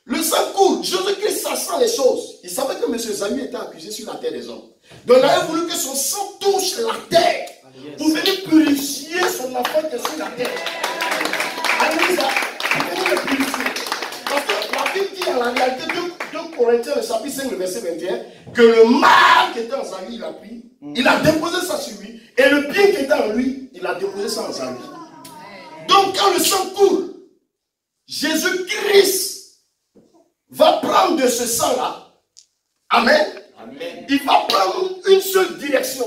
Le sang coule. Jésus-Christ, sachant les choses. Il savait que M. Zayu était accusé sur la terre des hommes. Donc il avait voulu que son sang touche la terre pour venir purifier son enfant qui est sur la terre. Alléluia. Venir le purifier. Parce que la Bible dit en la réalité, 2 Corinthiens, le chapitre 5, le verset 21, que le mal qui était en Zayu, il a pris, il a déposé ça sur lui, et le bien qui était en lui, il a déposé ça en Zayu. Donc quand le sang coule, Jésus-Christ va prendre de ce sang-là. Amen. Amen. Il va prendre une seule direction.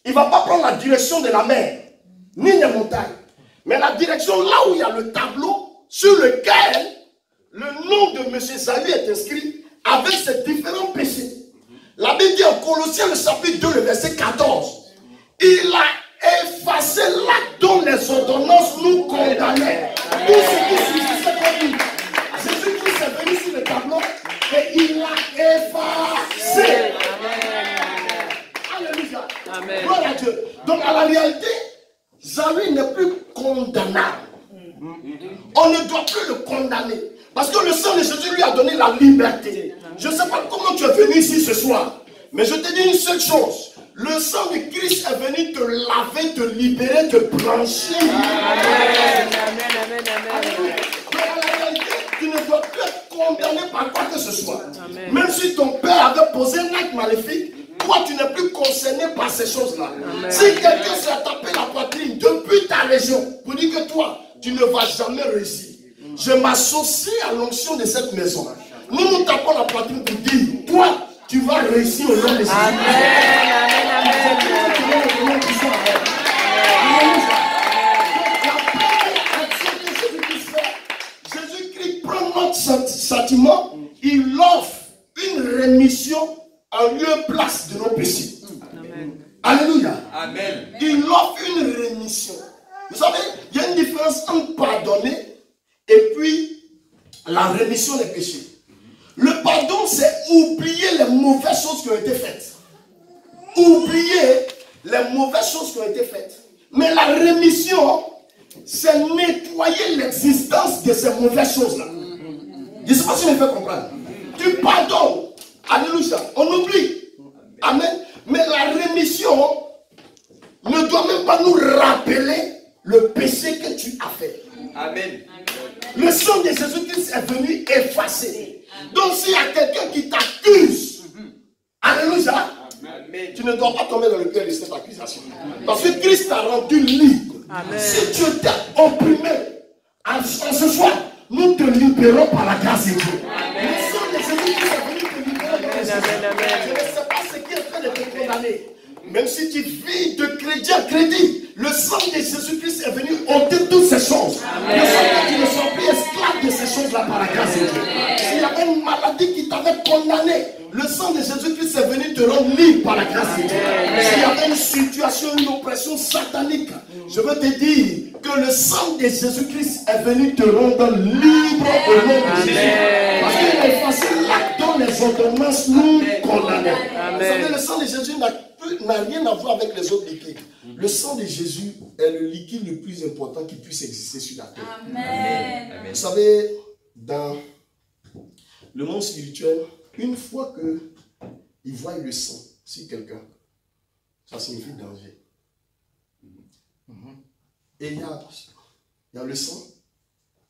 Il ne va pas prendre la direction de la mer, ni des montagnes. Mais la direction là où il y a le tableau sur lequel le nom de M. Zayu est inscrit avec ses différents péchés. La Bible dit en Colossiens, le chapitre 2, le verset 14. Il a effacé l'acte dont les ordonnances nous condamnaient. Tout ce qui suffisait comme lui. Jésus-Christ est venu sur le tableau et il l'a effacé. Alléluia. Amen. Gloire à Dieu. Donc à la réalité, Zayu n'est plus condamnable. On ne doit plus le condamner. Parce que le sang de Jésus lui a donné la liberté. Je ne sais pas comment tu es venu ici ce soir, mais je te dis une seule chose. Le sang de Christ est venu te laver, te libérer, te blanchir. Amen. Amen. Amen. Mais à la réalité, tu ne dois plus être condamné par quoi que ce soit. Amen. Même si ton père avait posé un acte maléfique, toi tu n'es plus concerné par ces choses-là. Si quelqu'un s'est tapé la poitrine depuis ta région pour dire que toi, tu ne vas jamais réussir, je m'associe à l'onction de cette maison. Nous tapons la poitrine pour dire, toi, tu vas réussir au nom de Jésus. Amen. Jésus-Christ prend notre sentiment, il offre une rémission en lieu et place de nos péchés. Amen. Alléluia. Amen. Il offre une rémission. Vous savez, il y a une différence entre pardonner et puis la rémission des péchés. Le pardon, c'est oublier les mauvaises choses qui ont été faites. Oublier les mauvaises choses qui ont été faites. Mais la rémission, c'est nettoyer l'existence de ces mauvaises choses-là. Je ne sais pas si on me fait comprendre. Tu pardonnes. Alléluia. On oublie. Amen. Mais la rémission ne doit même pas nous rappeler le péché que tu as fait. Amen. Le sang de Jésus-Christ est venu effacer. Donc s'il y a quelqu'un qui t'accuse, alléluia, tu ne dois pas tomber dans le piège de cette accusation. Parce que Christ t'a rendu libre. Amen. Si tu t'es opprimé, en ce soir, nous te libérons par la grâce de Dieu. Le sang de Jésus-Christ est venu te libérer dans le Jésus. Je ne sais pas ce qui est en train de te condamner. Même si tu vis de crédit à crédit, le sang de Jésus-Christ est venu ôter toutes ces choses. Amen. Le sang que tu ne sois plus esclave de ces choses-là par la grâce de Dieu. S'il y avait une maladie qui t'avait condamné, le sang de Jésus-Christ est venu te rendre libre par la grâce de Dieu. S'il y avait une situation, une oppression satanique, je veux te dire que le sang de Jésus-Christ est venu te rendre libre au nom de Jésus. Parce qu'il a effacé l'acte dont les ordonnances nous condamnaient. Vous savez, le sang de Jésus n'a rien à voir avec les autres liquides. Le sang de Jésus est le liquide le plus important qui puisse exister sur la terre. Amen. Vous savez, dans le monde spirituel, une fois qu'ils voient le sang sur quelqu'un, ça signifie danger. Et il y a le sang,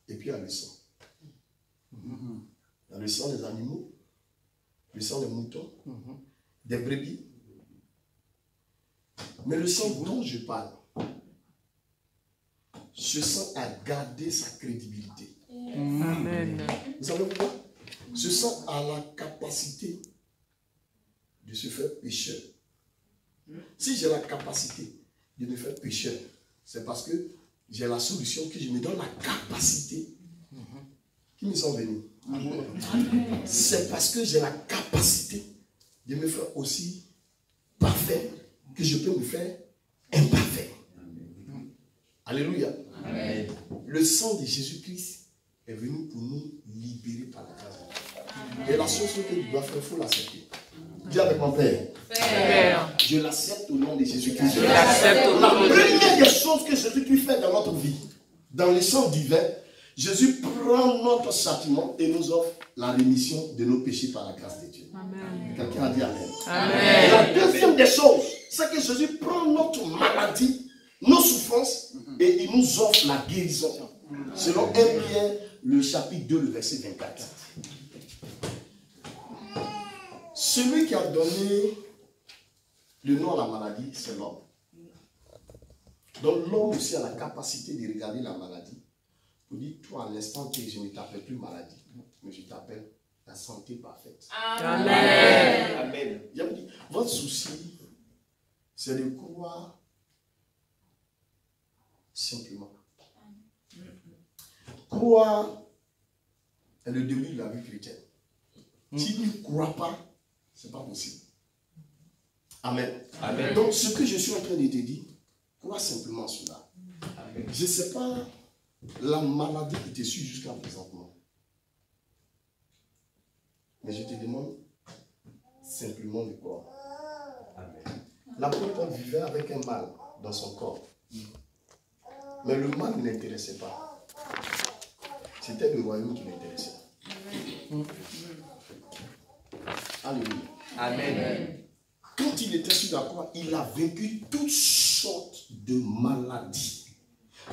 et puis il y a le sang. Il y a le sang des animaux, le sang des moutons, des brebis. Mais le sang dont je parle, ce sang a gardé sa crédibilité. Amen. Vous savez pourquoi? Ce sang a la capacité de se faire pécheur. Si j'ai la capacité de me faire pécheur, c'est parce que j'ai la solution, que je me donne la capacité. Qui me sont venus? C'est parce que j'ai la capacité de me faire aussi parfait que je peux me faire imparfait. Alléluia. Amen. Le sang de Jésus-Christ est venu pour nous libérer par la grâce. Et la chose que tu dois faire, il faut l'accepter. Dis avec mon Père, Père. Je l'accepte au nom de Jésus-Christ. Je l'accepte au La nom de Jésus. première des choses que Jésus-Christ fait dans notre vie, dans le sang divin, Jésus prend notre châtiment et nous offre la rémission de nos péchés par la grâce de Dieu. Quelqu'un a dit Amen. Amen. La deuxième des choses, c'est que Jésus prend notre maladie, nos souffrances, et il nous offre la guérison. Selon 1 Pierre, le chapitre 2, le verset 24. Celui qui a donné le nom à la maladie, c'est l'homme. Donc l'homme aussi a la capacité de regarder la maladie. Pour dire, toi, à l'instant que je ne t'appelle plus maladie, mais je t'appelle la santé parfaite. Amen. Amen. Il a dit, votre souci, c'est de croire simplement. Croire est le début de la vie chrétienne. Si tu ne crois pas, ce n'est pas possible. Amen. Amen. Donc, ce que je suis en train de te dire, crois simplement cela. Je ne sais pas la maladie qui te suit jusqu'à présentement. Mais je te demande simplement de croire. Amen. L'apôtre Paul vivait avec un mal dans son corps. Mais le mal ne l'intéressait pas. C'était le royaume qui l'intéressait. Alléluia. Amen. Quand il était sur la croix, il a vaincu toutes sortes de maladies.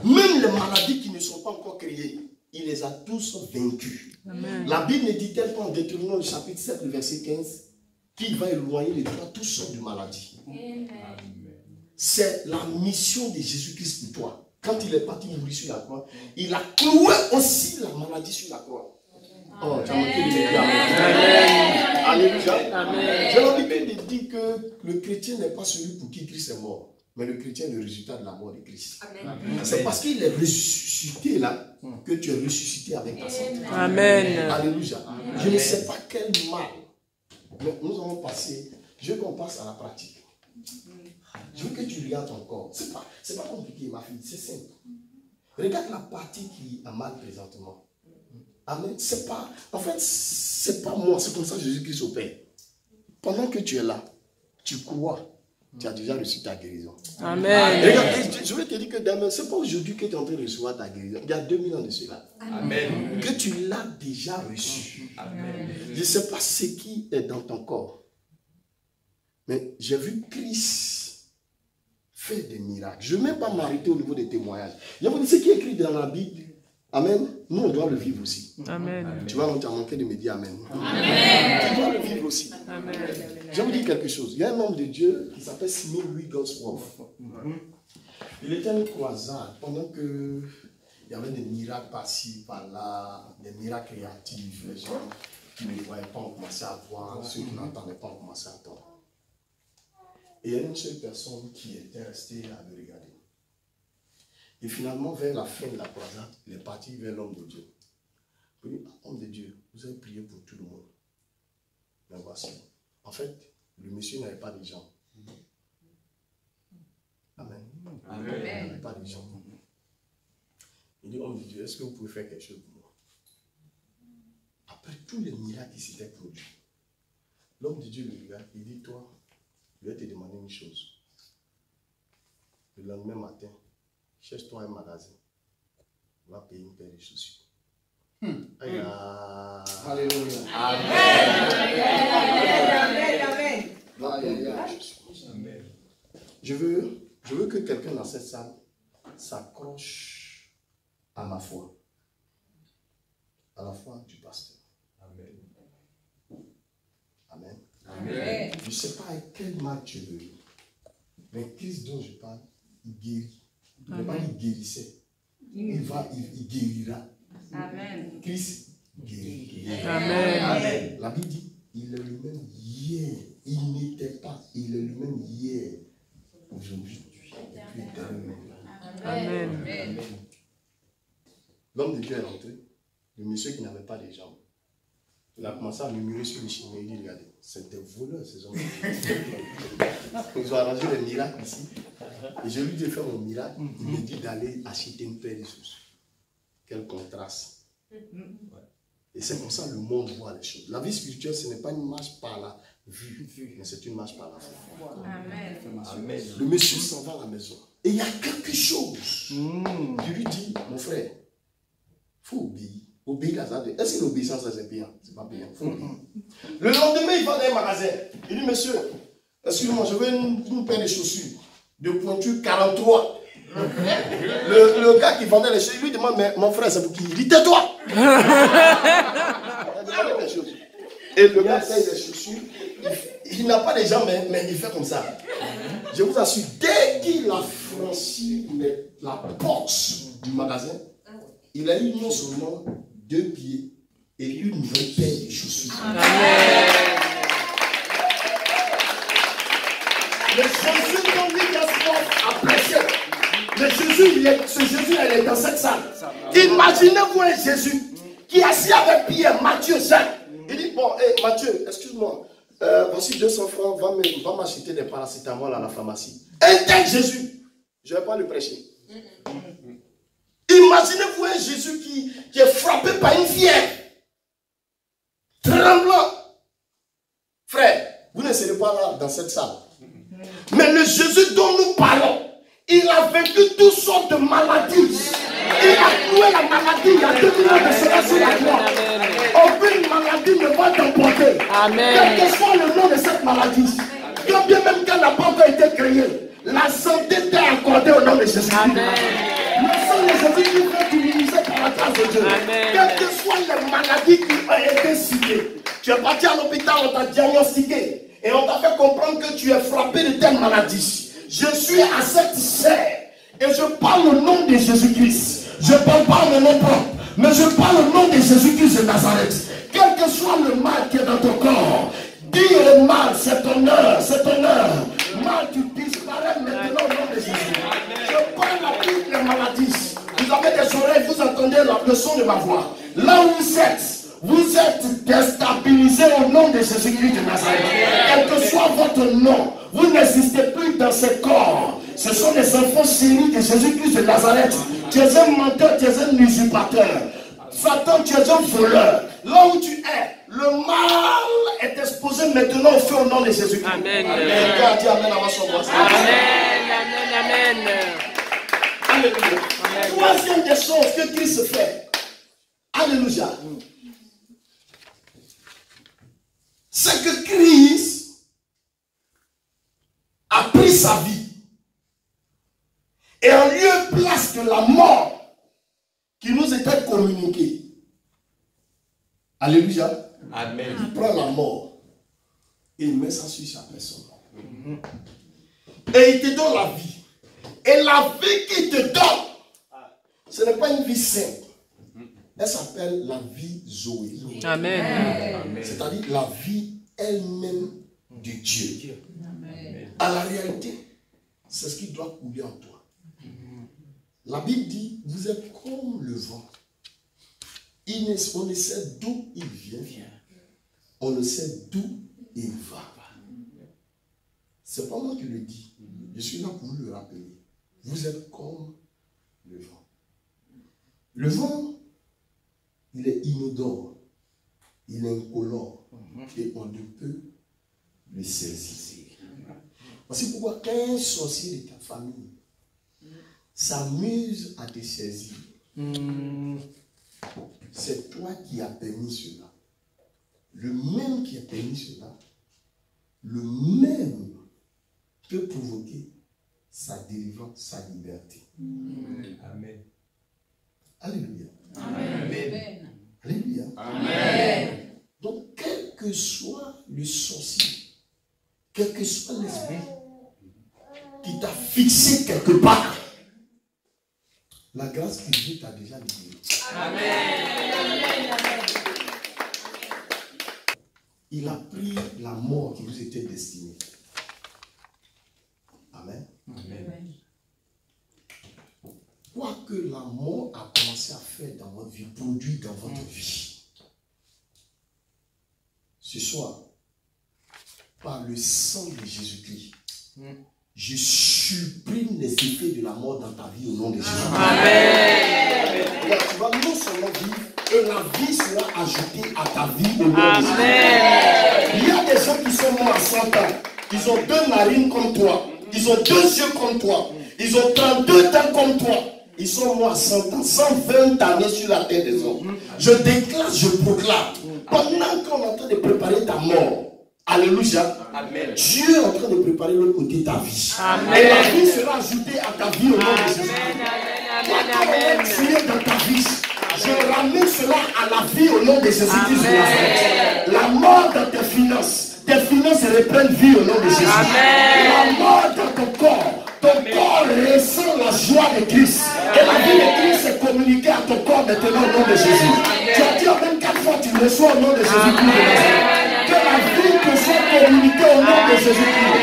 Même les maladies qui ne sont pas encore créées, il les a tous vaincus. Amen. La Bible ne dit-elle pas en Deutéronome, chapitre 7, le verset 15, qu'il va éloigner de toi toutes sortes de maladies. C'est la mission de Jésus-Christ pour toi. Quand il est parti mourir sur la croix, il a cloué aussi la maladie sur la croix. Oh, tu as manqué de dire Amen. Alléluia. Amen. J'ai l'habitude de dire que le chrétien n'est pas celui pour qui Christ est mort, mais le chrétien est le résultat de la mort de Christ. C'est parce qu'il est ressuscité là que tu es ressuscité avec ta santé. Amen. Alléluia. Je ne sais pas quel mal, mais nous allons passer. Je veux qu'on passe à la pratique. Je veux que tu regardes ton corps. C'est pas compliqué, ma fille, c'est simple. Regarde la partie qui a mal présentement. Amen. C'est pas moi, c'est comme ça que Jésus-Christ opère. Pendant que tu es là, tu crois, tu as déjà reçu ta guérison. Amen. Regarde, je vais te dire que demain, c'est pas aujourd'hui que tu es en train de recevoir ta guérison. Il y a 2000 ans de cela. Amen. Que tu l'as déjà reçu. Amen. Je ne sais pas ce qui est dans ton corps. Mais j'ai vu Christ faire des miracles. Je ne vais même pas m'arrêter au niveau des témoignages. Je vous dis ce qui est écrit dans la Bible. Amen. Nous, on doit le vivre aussi. Amen. Tu vois, on t'a manqué de me dire Amen. Amen. Tu dois le vivre aussi. Amen. Je vais vous dire quelque chose. Il y a un homme de Dieu qui s'appelle Simon Wigglesworth. Il était une croisade pendant que il y avait des miracles par-ci, par-là, des miracles créatifs. Les gens qui ne voyaient pas ont commencé à voir, ceux qui n'entendaient pas ont commencé à entendre. Et il y a une seule personne qui était restée à le regarder. Et finalement, vers la fin de la croisade, il est parti vers l'homme de Dieu. Il dit, homme de Dieu, vous avez prié pour tout le monde. Mais voici. En fait, le monsieur n'avait pas de jambes. Amen. Amen. Il n'avait pas de jambes. Il dit, homme de Dieu, est-ce que vous pouvez faire quelque chose pour moi? Après tous les miracles qui s'étaient produits, l'homme de Dieu le regarde, il dit, toi, je vais te demander une chose. Le lendemain matin, cherche-toi un magasin. On va payer une paire de chaussures. Alléluia. Amen. Je veux que quelqu'un dans cette salle s'accroche à ma foi. À la foi du pasteur. Amen. Amen. Je ne sais pas à quel mal tu veux. Mais Christ dont je parle, il guérit. Il ne pas il guérissait. Il guérira. Amen. Christ guérit. Amen. Amen. La Bible dit, il est le même hier. Il n'était pas. Il est le même hier. Aujourd'hui. Amen. Amen. L'homme de Dieu est rentré. Le monsieur qui n'avait pas de jambes. Il a commencé à murmurer sur le chemin. Il dit, regardez, c'est des voleurs ces hommes. Ils ont arrangé les miracles ici. Et je lui dis de faire mon miracle. Il me dit d'aller acheter une paire de chaussures. Quel contraste. Et c'est comme ça que le monde voit les choses. La vie spirituelle, ce n'est pas une marche par vue, mais c'est une marche par la foi. Amen. Le monsieur s'en va à la maison. Et il y a quelque chose qui lui dit, mon frère, il faut obéir. Obéir à ça. Est-ce que l'obéissance, c'est payant? C'est pas payant. Il faut obéir. Le lendemain, il va dans un magasin. Il dit, monsieur, excusez-moi, je veux une paire de chaussures de pointure 43. Le gars qui vendait les chaussures, il lui demande, mais mon frère, c'est pour qui? Il dit, tais-toi. Et le gars paye les chaussures. Il n'a pas les jambes, mais il fait comme ça. Je vous assure, dès qu'il a franchi la porte du magasin, il a eu non seulement 2 pieds et une nouvelle paire de chaussures. Amen. Le Jésus dont lui a apprécié. Le Jésus, ce Jésus, elle est dans cette salle. Imaginez-vous un Jésus qui est assis avec Pierre, Matthieu 5. Il dit, bon, hey, Matthieu, excuse-moi, voici 200 francs, va m'acheter des paracétamol à la pharmacie. Un tel Jésus, je ne vais pas le prêcher. Imaginez-vous un Jésus qui est frappé par une fièvre, tremblant. Frère, vous ne serez pas là dans cette salle. Mais le Jésus dont nous parlons, il a vécu toutes sortes de maladies. Il a cloué la maladie il y a 2000 ans de cela sur la croix. Aucune maladie ne va t'emporter. Quel que soit le nom de cette maladie, quand bien même qu'elle n'a pas encore été créée, la santé t'est accordée au nom de Jésus. Le sang de Jésus qui fait t'immuniser par la grâce de Dieu. Quelles que soient les maladies qui ont été citées, tu es parti à l'hôpital, on t'a diagnostiqué et on t'a fait comprendre que tu es frappé de telle maladie. Je suis à cette chair et je parle au nom de Jésus-Christ. Je ne parle pas au nom propre, mais je parle au nom de Jésus-Christ de Nazareth. Quel que soit le mal qui est dans ton corps, dis au mal, c'est ton heure, c'est ton heure. Mal, tu disparais maintenant au nom de Jésus. Je parle à toutes les maladies. Vous avez des oreilles, vous entendez le son de ma voix. Là où vous êtes déstabilisé au nom de Jésus-Christ de Nazareth. Quel que soit votre nom, vous n'existez plus dans ce corps. Ce sont les enfants chéris de Jésus-Christ de Nazareth. Tu es un menteur, tu es un usurpateur. Satan, tu es un voleur. Là où tu es, le mal est exposé maintenant au feu au nom de Jésus-Christ. Amen. Amen. Alléluia. Troisième des choses que Christ fait. Alléluia. C'est que Christ a pris sa vie. Et en lieu place de la mort qui nous était communiquée. Alléluia. Amen. Il prend la mort et il met ça sur sa personne. Et il te donne la vie. Et la vie qu'il te donne, ce n'est pas une vie simple. Elle s'appelle la vie Zoé. Amen. C'est-à-dire la vie elle-même de Dieu. Amen. À la réalité, c'est ce qui doit couler en toi. La Bible dit, vous êtes comme le vent. On ne sait d'où il vient. On ne sait d'où il va. C'est pas moi qui le dis. Je suis là pour vous le rappeler. Vous êtes comme le vent. Le vent, il est inodore. Il est incolore. Et on ne peut le saisir. Voici pourquoi un sorcier de ta famille s'amuse à te saisir. C'est toi qui as permis cela. Le même qui a permis cela, le même peut provoquer sa délivrance, sa liberté. Amen. Alléluia. Amen. Alléluia. Amen. Donc, quel que soit le sorcier, quel que soit l'esprit qui t'a fixé quelque part, la grâce de Dieu t'a déjà libéré. Amen. Il a pris la mort qui vous était destinée. Amen. Amen. Quoi que la mort a commencé à faire dans votre vie, produit dans votre vie, ce soir, par le sang de Jésus-Christ, je supprime les effets de la mort dans ta vie au nom de Jésus. Amen. Tu vas non seulement vivre, et la vie sera ajoutée à ta vie au nom de Jésus. Amen. Il y a les gens qui sont morts à 100 ans, ils ont 2 narines comme toi, ils ont 2 yeux comme toi, ils ont 32 dents comme toi. Ils sont morts à 100 ans, 120 années sur la terre des hommes. Je déclare, je proclame, pendant qu'on est en train de préparer ta mort, alléluia, Amen. Dieu est en train de préparer l'autre côté de ta vie. Amen. Et la vie sera ajoutée à ta vie au nom de Jésus. Amen. Dans ta vie, je ramène cela à la vie au nom de Jésus-Christ de Nazareth. La mort dans tes finances reprennent vie au nom de Jésus. Amen. La mort dans ton corps ressent la joie de Christ. Et la vie de Christ est communiquée à ton corps maintenant au nom de Jésus. Tu as dit en 24 fois, tu reçois au nom de Jésus-Christ de Nazareth. Que la vie te soit communiquée au nom de Jésus-Christ.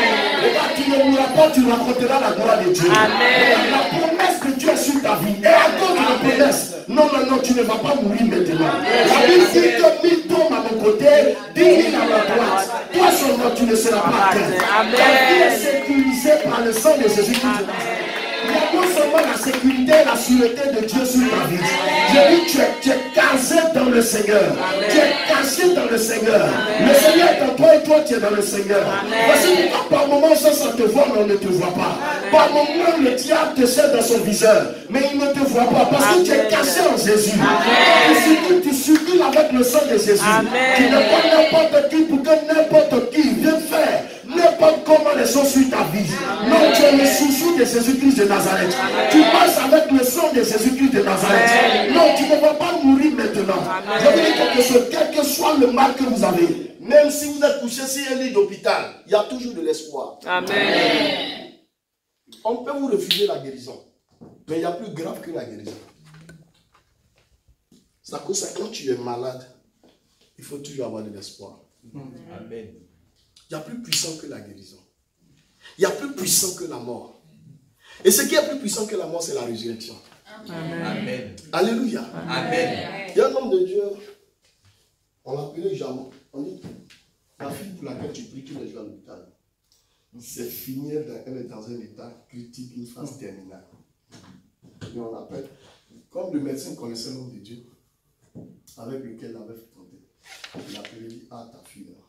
Regarde, tu ne mourras pas, tu raconteras la gloire de Dieu. Regarde, la promesse de Dieu est sur ta vie. Et à cause de la promesse, non, tu ne vas pas mourir maintenant. La Bible dit que 1000 tombent à mon côté, 10 000 à ma droite. Toi seulement, tu ne seras pas atteint. Ta vie est sécurisée par le sang de Jésus-Christ. Il y a non seulement la sécurité et la sûreté de Dieu sur ta vie. Je dis, tu es casé dans le Seigneur. Tu es caché dans le Seigneur. Le Seigneur est en toi et toi, tu es dans le Seigneur. Voici pourquoi par moments, ça te voit, mais on ne te voit pas. Par moments, le diable te sert dans son viseur, mais il ne te voit pas parce que tu es caché en Jésus. Tu circules avec le sang de Jésus. Tu n'es pas n'importe qui pour que n'importe qui vienne faire n'importe comment les choses sur ta vie. Non, tu es le chouchou de Jésus-Christ de Nazareth. Tu passes avec le sang de Jésus-Christ de Nazareth. Non, tu ne vas pas mourir maintenant. Je veux dire quelque chose, quel que soit le mal que vous avez, même si vous êtes couché sur un lit d'hôpital, il y a toujours de l'espoir. Amen. On peut vous refuser la guérison, mais il y a plus grave que la guérison. C'est à cause que quand tu es malade, il faut toujours avoir de l'espoir. Amen. Il y a plus puissant que la guérison. Il y a plus puissant que la mort. Et ce qui est plus puissant que la mort, c'est la résurrection. Amen. Alléluia. Amen. Il y a un homme de Dieu, on l'appelait Jamon. On dit, la fille pour laquelle tu pries tous les jours à l'hôpital, c'est finir, elle est dans un état critique, une phase terminale. Et on l'appelle, comme le médecin connaissait l'homme de Dieu, avec lequel il avait fréquenté, il appelait, dit, ah, ta fille là,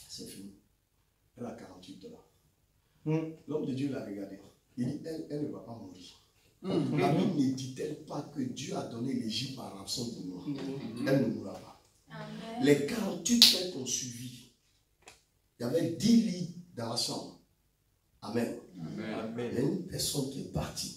c'est fini. Elle a 48 heures. L'homme de Dieu l'a regardé. Il dit, elle ne va pas mourir. La Bible ne dit-elle pas que Dieu a donné l'Égypte par rançon de nous? Elle ne mourra pas. Amen. Les 48 heures qu'on suivi, il y avait 10 lits dans la chambre. Amen. Amen. Il y a une personne qui est partie.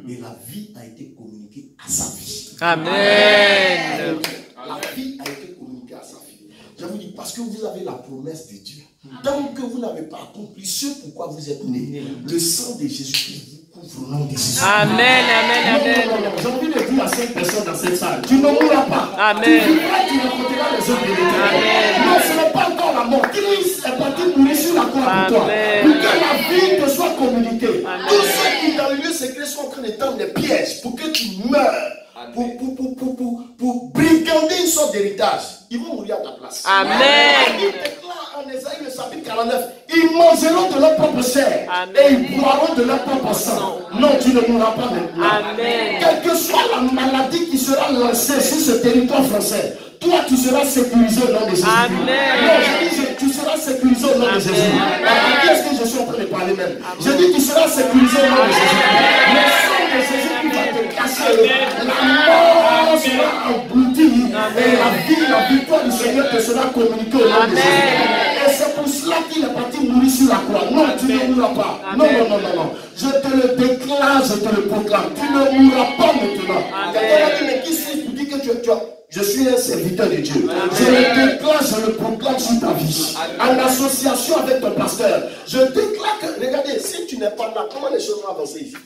Et la vie a été communiquée à sa vie. Amen. La vie a été communiquée à sa vie. Je vous dis, parce que vous avez la promesse de Dieu. Tant que vous n'avez pas accompli ce pourquoi vous êtes né, le sang de Jésus-Christ vous couvre au nom de Jésus. Amen, amen, amen. Non. J'ai envie de dire à 5 personnes dans cette salle, tu ne mourras pas. Amen. Tu vivras, tu rencontreras les œuvres de l'Éternel. Non, ce n'est pas encore la mort. Christ est parti mourir sur la croix pour toi. Pour que la vie te soit communiquée. Tous ceux qui dans le lieu secret sont en train de tendre des pièges pour que tu meurs. Pour brigander une sorte d'héritage, ils vont mourir à ta place. Amen. Il déclare en Ésaïe le chapitre 49, ils mangeront de leur propre chair et ils boiront de leur propre sang. Non, tu ne mourras pas maintenant. Amen. Quelle que soit la maladie qui sera lancée sur ce territoire français, toi tu seras sécurisé au nom de Jésus. Amen. Non, je dis, tu seras sécurisé au nom de Jésus. À qui est-ce que je suis en train de parler même? Je dis, tu seras sécurisé au nom de Jésus. Le sang de Jésus qui va te cacher. La mort sera engloutie. Et la victoire du Seigneur te sera communiquée au nom de Jésus. Et c'est pour cela qu'il est parti mourir sur la croix. Non, tu ne mourras pas. Non. Je te le déclare, je te le proclame. Tu ne mourras pas maintenant. Quelqu'un a dit, mais qui suis-je pour dire que tu as... Je suis un serviteur de Dieu. Je le déclare, je le proclame sur ta vie. En association avec ton pasteur. Je déclare que, regardez, si tu n'es pas là, comment les choses vont avancer ici?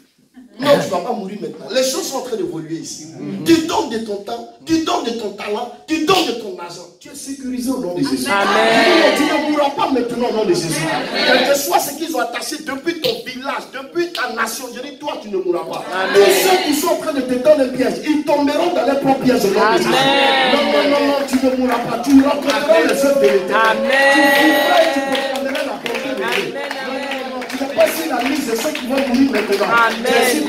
Non, tu ne vas pas mourir maintenant. Les choses sont en train d'évoluer ici. Tu donnes de ton temps, tu donnes de ton talent, tu donnes de ton argent. Tu es sécurisé au nom de Jésus. Amen. Tu ne mourras pas maintenant au nom de Jésus. Quel que soit ce qu'ils ont attaché depuis ton village, depuis ta nation, je dis, toi, tu ne mourras pas. Tous ceux qui sont en train de te donner un piège, ils tomberont dans leur propre piège au nom de Jésus. Non, tu ne mourras pas. Tu rencontreras les œuvres de l'Éternel. Tu vivras et tu proclameras la bonté de Dieu. Tu n'es pas sur la liste de ceux qui vont mourir maintenant. Tu es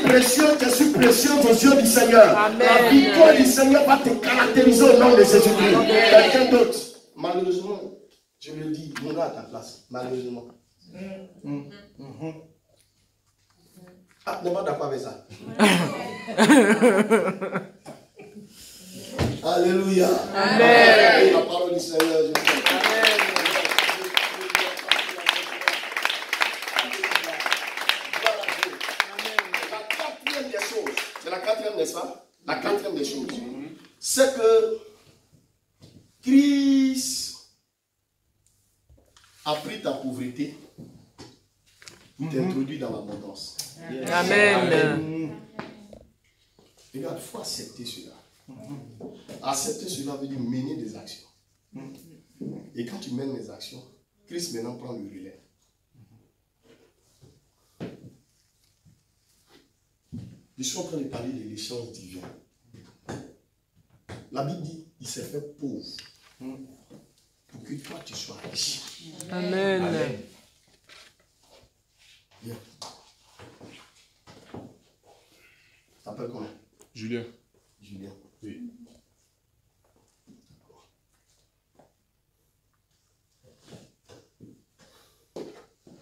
précieux aux yeux du Seigneur. La victoire du Seigneur va te caractériser au nom de Jésus-Christ. Quelqu'un d'autre, malheureusement, Je le dis, mon gars à ta place, malheureusement. Ah, n'est pas d'accord avec ça. Alléluia. Amen. La parole du Seigneur. La quatrième des choses, c'est la quatrième, n'est-ce pas? La quatrième des choses, c'est que Christ a pris ta pauvreté pour t'introduire dans l'abondance. Amen. Regarde, il faut accepter cela. Accepter cela veut dire mener des actions. Et quand tu mènes des actions, Christ maintenant prend le relais. Je suis en train de parler de l'échange divin. La Bible dit, il s'est fait pauvre pour que toi tu sois riche. Amen. Bien. Tu t'appelles comment? Julien. Julien. Oui.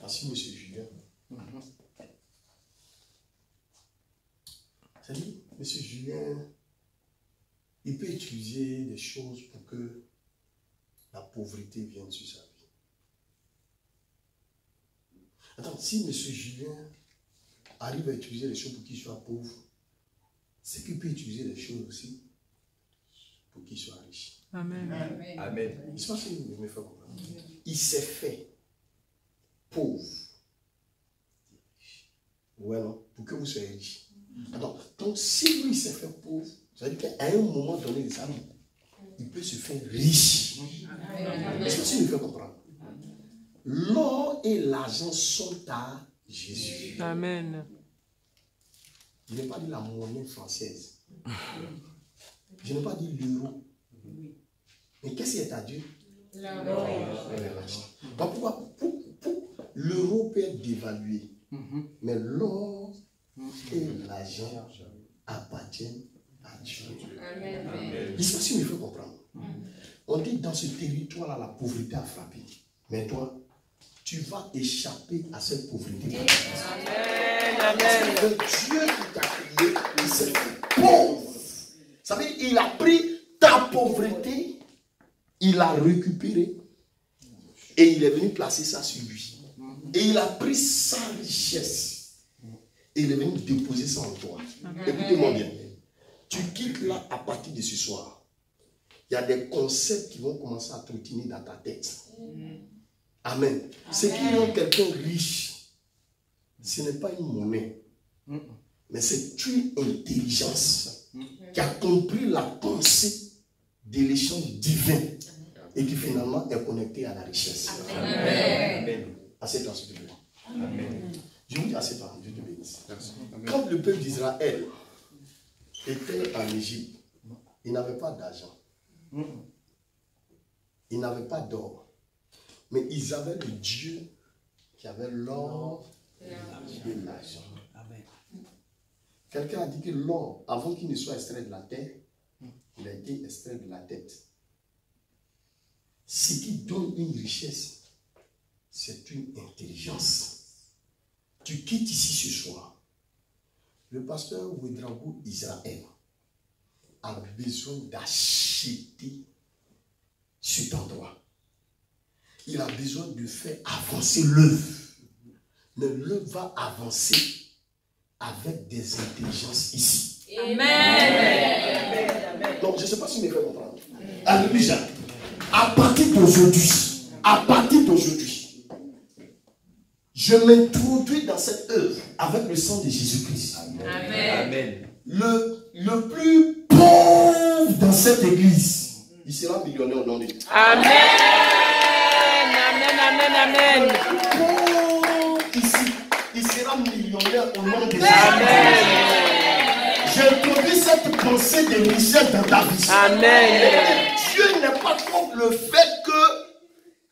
Merci, monsieur Julien. C'est-à-dire, monsieur Julien, il peut utiliser des choses pour que la pauvreté vienne sur sa vie. Attends, si monsieur Julien arrive à utiliser des choses pour qu'il soit pauvre, c'est qu'il peut utiliser des choses aussi pour qu'il soit riche. Amen. Amen. Je ne sais pas si vous me faites comprendre. Il s'est fait pauvre. Ouais, non? Pour que vous soyez riche. Attends, donc si lui s'est fait pauvre, ça veut dire qu'à un moment donné de sa vie, il peut se faire riche. Est-ce que tu me fais comprendre? L'or et l'argent sont à Jésus. Amen. Je n'ai pas dit la monnaie française. Je n'ai pas dit l'euro. Mais qu'est-ce qui est à Dieu? L'or et l'argent. Donc pourquoi l'euro peut être dévalué, mais l'or et l'argent appartiennent à Dieu. Je ne sais pas si il faut comprendre. On dit dans ce territoire-là, la pauvreté a frappé. Mais toi, tu vas échapper à cette pauvreté. Parce que Dieu qui t'a créé, il s'est fait pauvre. Ça veut dire qu'il a pris ta pauvreté, il l'a récupéré et il est venu placer ça sur lui. Et il a pris sa richesse et il est venu déposer ça en toi. Écoutez-moi bien. Tu quittes là à partir de ce soir. Il y a des concepts qui vont commencer à trottiner dans ta tête. Amen. Ce qui rend quelqu'un riche, ce n'est pas une monnaie, mais c'est une intelligence qui a compris la pensée de l'échange divin et qui finalement est connectée à la richesse. Amen. Assieds-toi, s'il te plaît. Amen. Je vous dis, assieds-toi, Dieu te bénisse. Quand le peuple d'Israël était en Égypte, il n'avait pas d'argent. Il n'avait pas d'or. Mais ils avaient le Dieu qui avait l'or et l'argent. Quelqu'un a dit que l'or, avant qu'il ne soit extrait de la terre, il a été extrait de la tête. Ce qui donne une richesse, c'est une intelligence. Tu quittes ici ce soir. Le pasteur Ouedraogo Israël a besoin d'acheter cet endroit. Il a besoin de faire avancer l'œuvre. Mais l'œuvre va avancer avec des intelligences ici. Amen. Donc, je ne sais pas si vous me faites comprendre. Alléluia. À partir d'aujourd'hui, je m'introduis dans cette œuvre avec le sang de Jésus-Christ. Amen. Le plus pauvre dans cette église, il sera millionnaire au nom de Dieu. Amen. Amen. Ici, il sera millionnaire au nom de Jésus. J'introduis cette pensée de richesse dans ta vie. Amen. Dieu n'est pas contre le fait que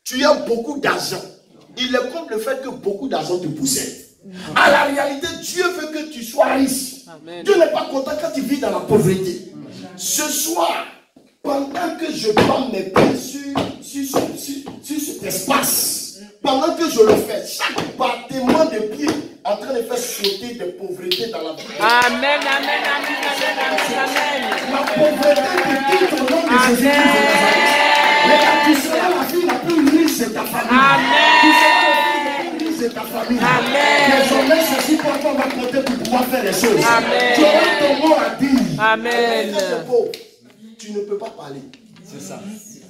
tu as beaucoup d'argent. Il est contre le fait que beaucoup d'argent te possède. À la réalité, Dieu veut que tu sois riche. Amen. Dieu n'est pas content quand tu vis dans la pauvreté. Ce soir, pendant que je prends mes pieds sur cet espace, pendant que je le fais, chaque battement de pied en train de faire sauter des pauvretés dans la vie. Amen, amen, amen, amen, amen. La pauvreté te quitte au nom de Jésus-Christ. Mais tu seras la fille la plus riche de ta famille. Tu seras la fille la plus riche de ta famille. Désormais, ceci pour toi va compter pour pouvoir faire les choses. Tu auras ton mot à dire. Amen. Tu ne peux pas parler. C'est ça.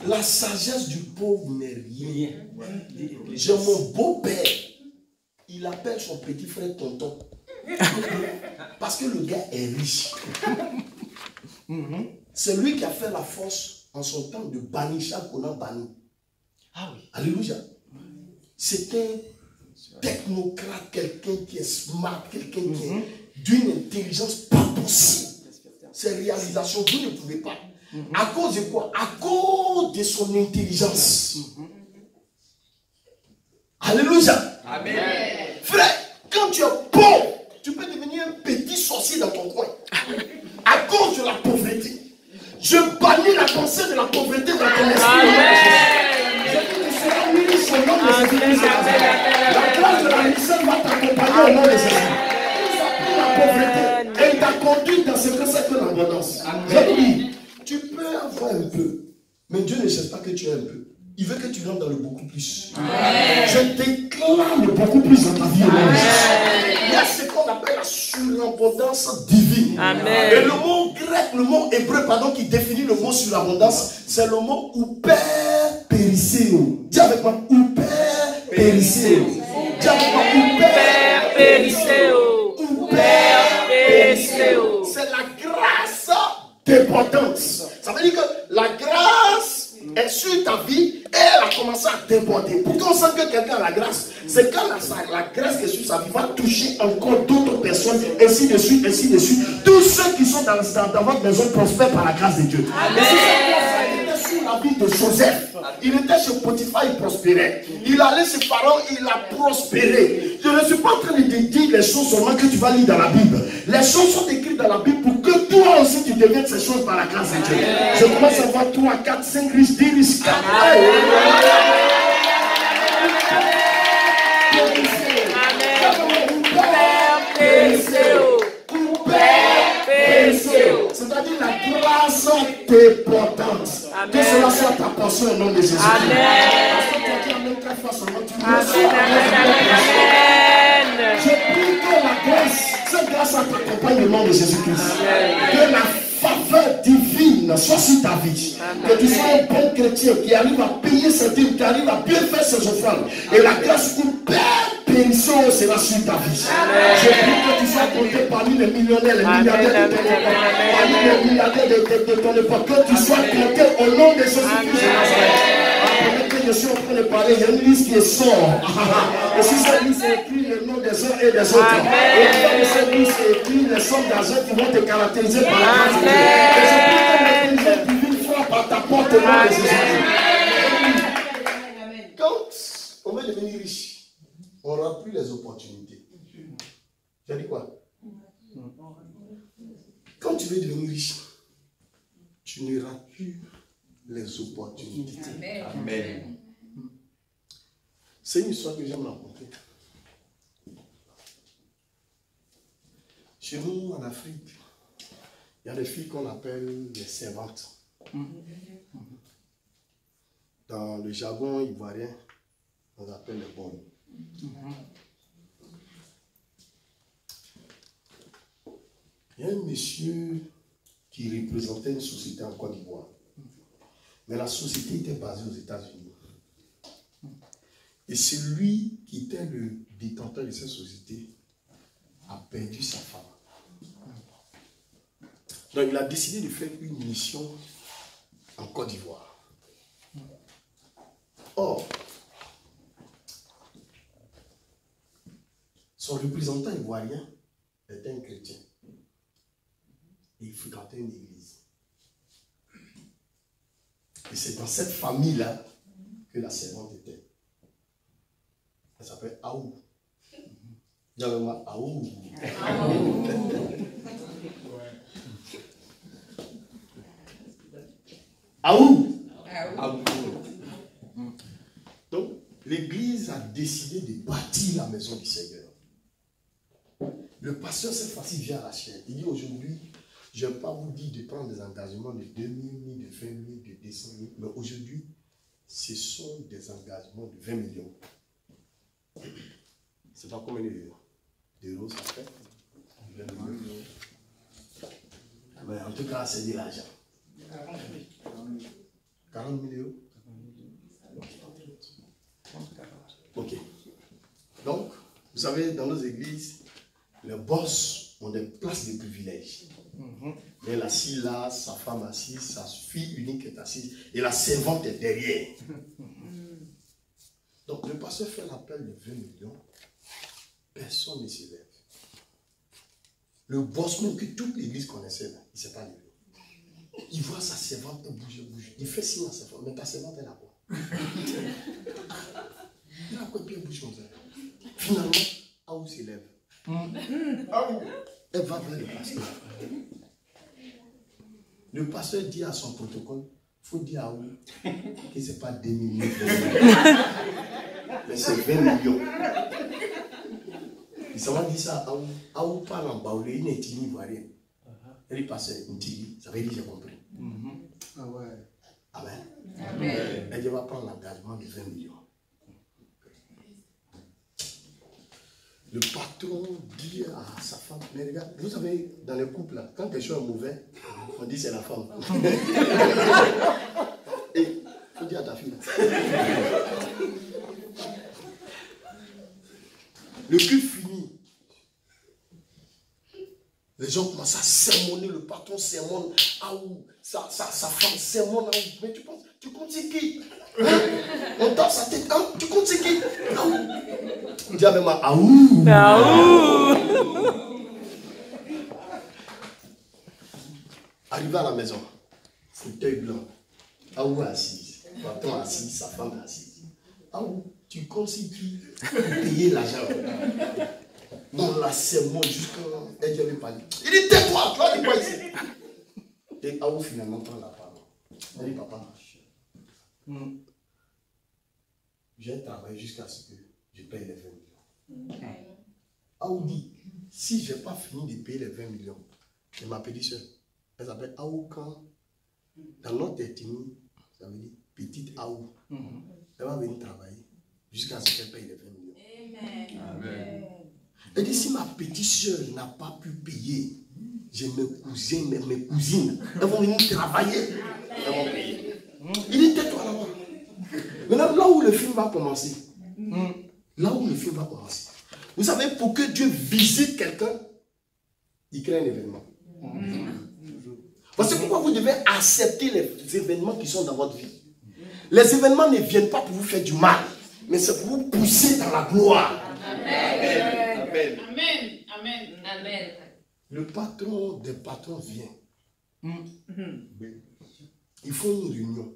La sagesse du pauvre n'est rien. J'ai mon beau-père. Il appelle son petit frère tonton. Parce que le gars est riche. C'est lui qui a fait la force en son temps de bannir chaque qu'on a banni. Ah oui. Alléluia. C'est un technocrate, quelqu'un qui est smart, quelqu'un qui est d'une intelligence pas possible. Ses réalisations, vous ne pouvez pas. À cause de quoi? À cause de son intelligence. Alléluia. Amen. Frère, quand tu es pauvre, tu peux devenir un petit sorcier dans ton coin. À cause de la pauvreté. Je bannis la pensée de la pauvreté dans ton esprit. Je dis que tu seras riche au nom de Jésus-Christ. La grâce de la richesse va t'accompagner au nom de Jésus. Il s'appelle la pauvreté. Et il t'a conduit dans ce que c'est que l'abondance. Je te dis, tu peux avoir un peu, mais Dieu ne cherche pas que tu aies un peu. Il veut que tu rentres dans le beaucoup plus. Je déclare le beaucoup plus dans ta vie. Il y a ce qu'on appelle la surabondance divine. Amen. Et le mot grec, le mot hébreu, pardon, qui définit le mot surabondance, c'est le mot ouper perisseo. Dis avec moi, ouper perisseo. Dis avec moi, ouper perisseo. Ouper perisseo. C'est la grâce débordante. Ça veut dire que la grâce est sur ta vie et elle a commencé à déborder. Pour qu'on sente que quelqu'un a la grâce, c'est quand la grâce qui est sur sa vie va toucher encore d'autres personnes, ainsi de suite, ainsi de suite. Tous ceux qui sont dans votre maison prospèrent par la grâce de Dieu. Mais si cette grâce était sur la vie de Joseph, il était chez Potiphar, il prospérait. Il allait chez Pharaon, il a prospéré. Je ne suis pas en train de te dire les choses seulement que tu vas lire dans la Bible. Les choses sont écrites dans la Bible pour que toi aussi tu deviennes ces choses par la grâce de Dieu. Je commence à voir 3, 4, 5 riches, 10 riches, 4. C'est-à-dire la grâce débordante. Que cela soit ta portion au nom de Jésus. Je prie que la grâce, cette grâce t'accompagne au nom de Jésus-Christ. Que la faveur divine soit sur ta vie. Que tu sois un bon chrétien qui arrive à payer ses dîmes, qui arrive à bien faire ses offrandes. Et la grâce pour périsson sera sur ta vie. Je prie que tu sois compté parmi les millionnaires, les milliardaires de ton époque, parmi les milliardaires de ton époque. Que tu sois compté au nom de Jésus-Christ. Je suis en train de parler, il y a une liste qui est sort. Et si cette liste est écrit le nom des uns et des autres, et dans cette liste est écrit les sommes d'argent qui vont te caractériser par la grâce de Dieu. Et je prie que l'intelligence divine frappe à ta porte au nom de Jésus. Quand on veut devenir riche, on n'aura plus les opportunités. J'ai dit quoi? Quand tu veux devenir riche, tu n'auras plus les opportunités. Amen. C'est une histoire que j'aime raconter. Chez nous, en Afrique, il y a des filles qu'on appelle les servantes. Dans le jargon ivoirien, on les appelle les bonnes. Il y a un monsieur qui représentait une société en Côte d'Ivoire. Mais la société était basée aux États-Unis. Et celui qui était le détenteur de cette société a perdu sa femme. Donc il a décidé de faire une mission en Côte d'Ivoire. Or, son représentant ivoirien était un chrétien. Et il fréquentait une église. Et c'est dans cette famille-là que la servante était. Elle s'appelle Aou. Dis-moi Aou. Aou. Donc, décidé de bâtir la maison du Seigneur. Le pasteur, cette fois-ci, vient à la chaîne. Il dit aujourd'hui, je ne vais pas vous dire de prendre des engagements de 2 000, ni de 20 000, de 200 000, mais aujourd'hui, ce sont des engagements de 20 millions. C'est pas combien d'euros ça fait? 20 millions. Mais en tout cas, c'est de l'argent. 40 000 euros. Ok. Donc, vous savez, dans nos églises, les boss ont des places de privilèges. Mais elle assise là, sa femme assise, sa fille unique est assise, et la servante est derrière. Donc, le pasteur fait l'appel de 20 millions. Personne ne se lève. Le boss, même que toute l'église connaissait, là, il ne s'est pas levé. Il voit sa servante bouger. Il fait signe à sa femme, mais ta servante, elle a quoi? Il a quoi, puis elle bouge comme ça. Finalement, Aou s'élève. Elle va vers le pasteur. Le pasteur dit à son protocole, il faut dire à Aou que ce n'est pas 2 millions, mais c'est 20 millions. Il s'en dit ça à Aou. Aou parle en baoulé, il n'est pas ivoirien. Elle dit pasteur, Ntili, ça veut dire j'ai compris. Ah ouais. Amen. Amen. Elle va prendre l'engagement de 20 millions. Le patron dit à sa femme, mais regarde, vous savez, dans les couples, là, quand quelque chose est mauvais, on dit c'est la femme. Et il faut dire à ta fille. Le culte fini. Les gens commencent à sermonner, le patron sermonne, sa femme sermonne, mais tu comptes c'est qui? Hein? On tape sa tête, hein? Tu comptes c'est qui? On dit avec moi, aouh! Arrivé à la maison, fauteuil blanc, Aou assise, patron assis, sa femme assise. Aou, tu comptes c'est qui? Payer l'argent. On la sermonne jusqu'à elle avait parlé. Il dit tais-toi, tu vas dire quoi ici? Et Aou finalement prend la parole. Elle dit papa, j'ai travaillé jusqu'à ce que je paye les 20 millions. Aou dit, si je n'ai pas fini de payer les 20 millions, je m'appelle soeur. Elle s'appelle Aou quand dans notre ethnie, ça veut dire petite Aou. Elle va venir travailler jusqu'à ce qu'elle paye les 20 millions. Amen. Elle dit, si ma petite soeur n'a pas pu payer, j'ai mes cousines, elles vont venir travailler, elles vont payer. Il dit, tais-toi là-bas. Maintenant, là où le film va commencer, vous savez, pour que Dieu visite quelqu'un, il crée un événement. C'est pourquoi vous devez accepter les événements qui sont dans votre vie. Les événements ne viennent pas pour vous faire du mal, mais c'est pour vous pousser dans la gloire. Amen. Amen. Amen. Amen. Amen. Le patron des patrons vient. Ils font une réunion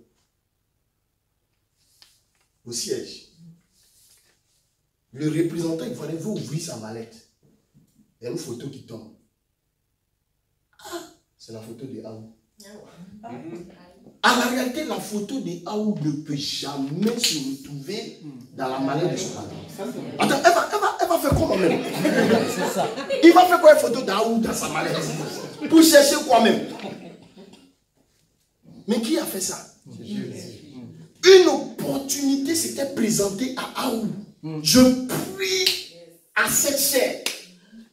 au siège. Le représentant, il fallait ouvrir sa mallette. Il y a une photo qui tombe. C'est la photo de Aou. En réalité, la photo de Aou ne peut jamais se retrouver dans la mallette de son patron. Attends, elle va faire quoi même? C'est ça. Il va faire quoi une photo d'Aou dans sa mallette? Pour chercher quoi même? Mais qui a fait ça? Une opportunité s'était présentée à Aou. Je prie à cette chair.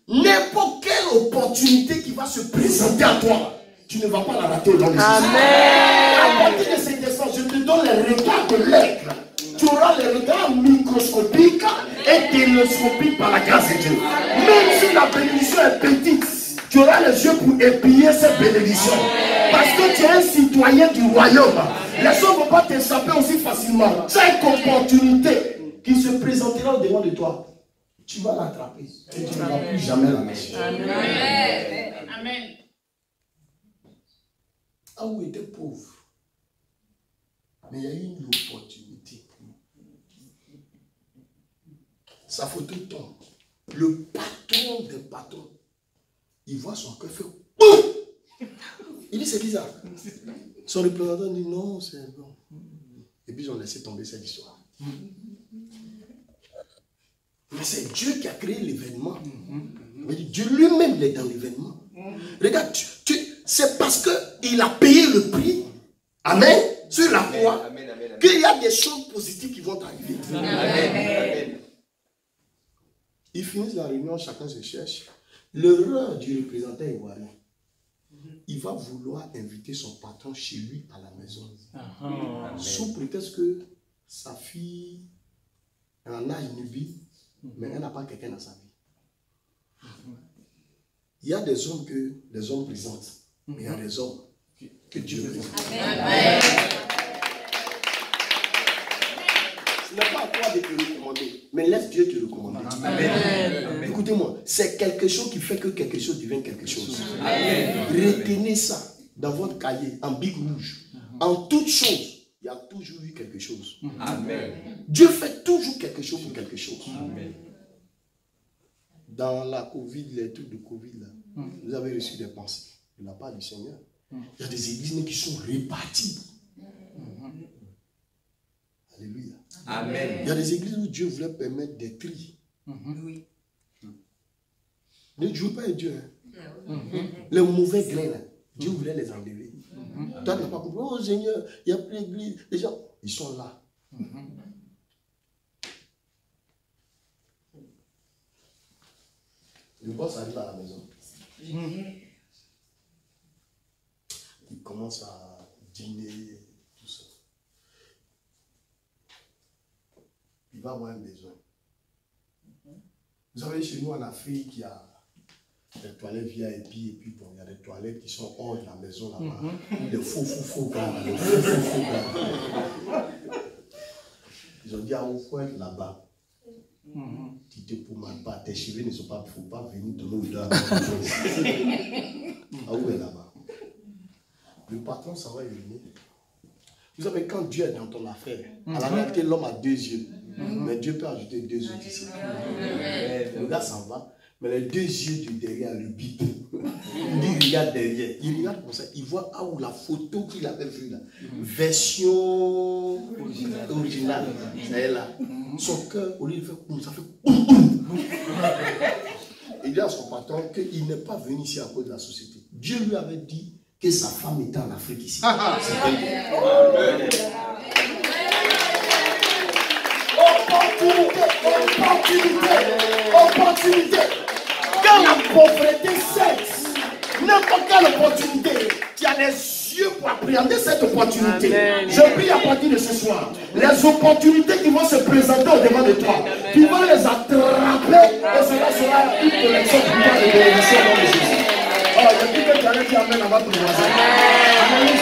N'importe quelle opportunité qui va se présenter à toi, tu ne vas pas la rater au long de Amen. À partir de cet instant, je te donne les regards de l'aigle. Tu auras les regards microscopiques et télescopiques par la grâce de Dieu. Même si la bénédiction est petite, tu auras les yeux pour épier cette bénédiction. Parce que tu es un citoyen du royaume. Les gens ne vont pas t'échapper aussi facilement. Chaque opportunité qui se présentera au devant de toi, tu vas l'attraper et tu ne vas plus jamais la lâcher. Amen. Amen. Aou était pauvre. Mais il y a eu une opportunité. Sa photo tombe. Le patron des patrons, il voit son cœur faire boum. Il dit c'est bizarre. Son représentant dit non, c'est bon. Et puis ils ont laissé tomber cette histoire. Mais c'est Dieu qui a créé l'événement. Dieu lui-même est dans l'événement. Regarde, c'est parce qu'il a payé le prix, amen, sur la croix, qu'il y a des choses positives qui vont arriver. Amen. Ils finissent la réunion, chacun se cherche. L'erreur du représentant ivoirien, il va vouloir inviter son patron chez lui à la maison. Sous prétexte que sa fille en a une vie, mais elle n'a pas quelqu'un dans sa vie. Il y a des hommes que les hommes présentent, mais il y a des hommes que Dieu présente. Amen. Ce n'est pas à toi de te recommander, mais laisse Dieu te recommander. Amen. Écoutez-moi, c'est quelque chose qui fait que quelque chose devienne quelque chose. Amen. Retenez ça dans votre cahier, en bic rouge. En toute chose, il y a toujours eu quelque chose. Amen. Dieu fait toujours quelque chose pour quelque chose. Amen. Dans la Covid, les trucs de Covid, là, vous avez reçu des pensées de la part du Seigneur. Il y a des églises qui sont réparties. Alléluia. Amen. Il y a des églises où Dieu voulait permettre des tris. Oui. Ne jouez pas avec Dieu. Les mauvais grains, là, Dieu voulait les enlever. Toi, tu n'as pas compris. Oh Seigneur, il n'y a plus d'église. Les gens, ils sont là. Le boss arrive à la maison. Il commence à dîner, tout ça. Il va avoir un besoin. Vous savez, chez nous en Afrique, il y a des toilettes VIP et puis bon, il y a des toilettes qui sont hors de la maison là-bas. Des faux gars. Ils ont dit à Oufouette là-bas. Tu te pomades pas, tes cheveux ne sont pas, il ne faut pas venir de l'odeur. Ah où est là-bas? Le patron, ça va venir. Vous savez, quand Dieu est dans ton affaire, à la réalité, l'homme a deux yeux. Mais Dieu peut ajouter deux yeux ici. Le gars s'en va, mais les deux yeux du derrière le bip. Il regarde derrière. Il regarde comme ça. Il voit où la photo qu'il avait vue là. Version originale. Ça est là. Son cœur, au lieu de faire boum, ça fait boum. Il dit à son patron qu'il n'est pas venu ici à cause de la société. Dieu lui avait dit que sa femme était en Afrique ici. Opportunité. Quand la pauvreté cesse, n'importe quelle opportunité, tu as les yeux pour appréhender cette opportunité. Je prie à partir de ce soir, les opportunités qui vont se présenter au-devant de toi, tu vas les attraper et cela sera une collection pour toi de bénédiction au nom de Jésus. Oh, je dis que tu allais dire amen à votre voisin. Amen.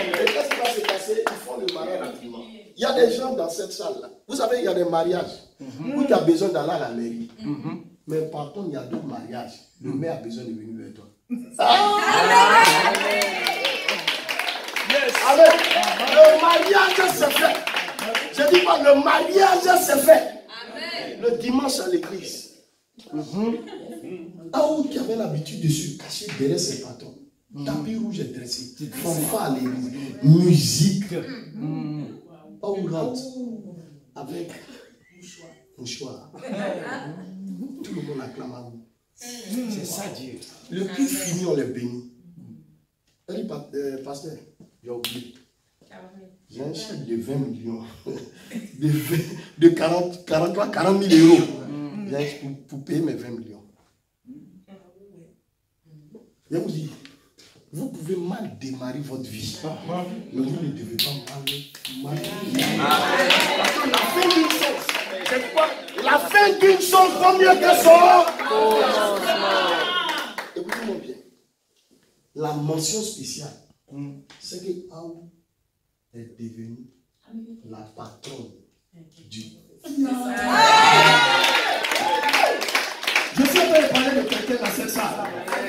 Et qu'est-ce qui va se passer? Ils font le mariage rapidement. Il y a des gens dans cette salle-là. Vous savez, il y a des mariages où tu as besoin d'aller à la mairie. Mais par contre, il y a d'autres mariages. Le maire a besoin de venir vers toi. Amen. Le mariage s'est fait. Je dis pas, le mariage s'est fait. Le dimanche à l'église. Ah, où tu avais l'habitude de se cacher derrière ses patrons. Tapis rouge est dressé. Fanfare à l'église. Musique. Ah, où rentre avec mouchoir. Tout le monde acclame à vous. C'est ça Dieu. Le plus fini, on les bénit. Elle dit, pasteur, j'ai oublié. J'ai un chèque de 20 millions. De 40 000 euros. Pour payer mes 20 millions. Je vous dis, vous pouvez mal démarrer votre vie. Mais vous ne devez pas mal parce que la fin d'une chose, c'est quoi? La fin d'une chose vaut mieux que son. Écoutez-moi bien. La mention spéciale, c'est que Aou est devenue la patronne du. Je suis en train de parler de quelqu'un dans cette salle.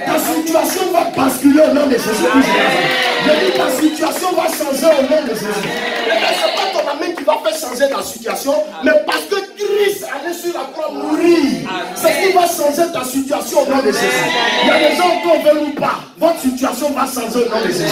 Ta situation va basculer au nom de Jésus-Christ. Je dis ta situation va changer au nom de Jésus. Ce n'est pas ton amène qui va faire changer ta situation, mais parce que Christ allait sur la croix mourir. C'est ce qui va changer ta situation au nom de Jésus. Il y a des gens qu'on veut ou pas. Votre situation va changer au nom de Jésus.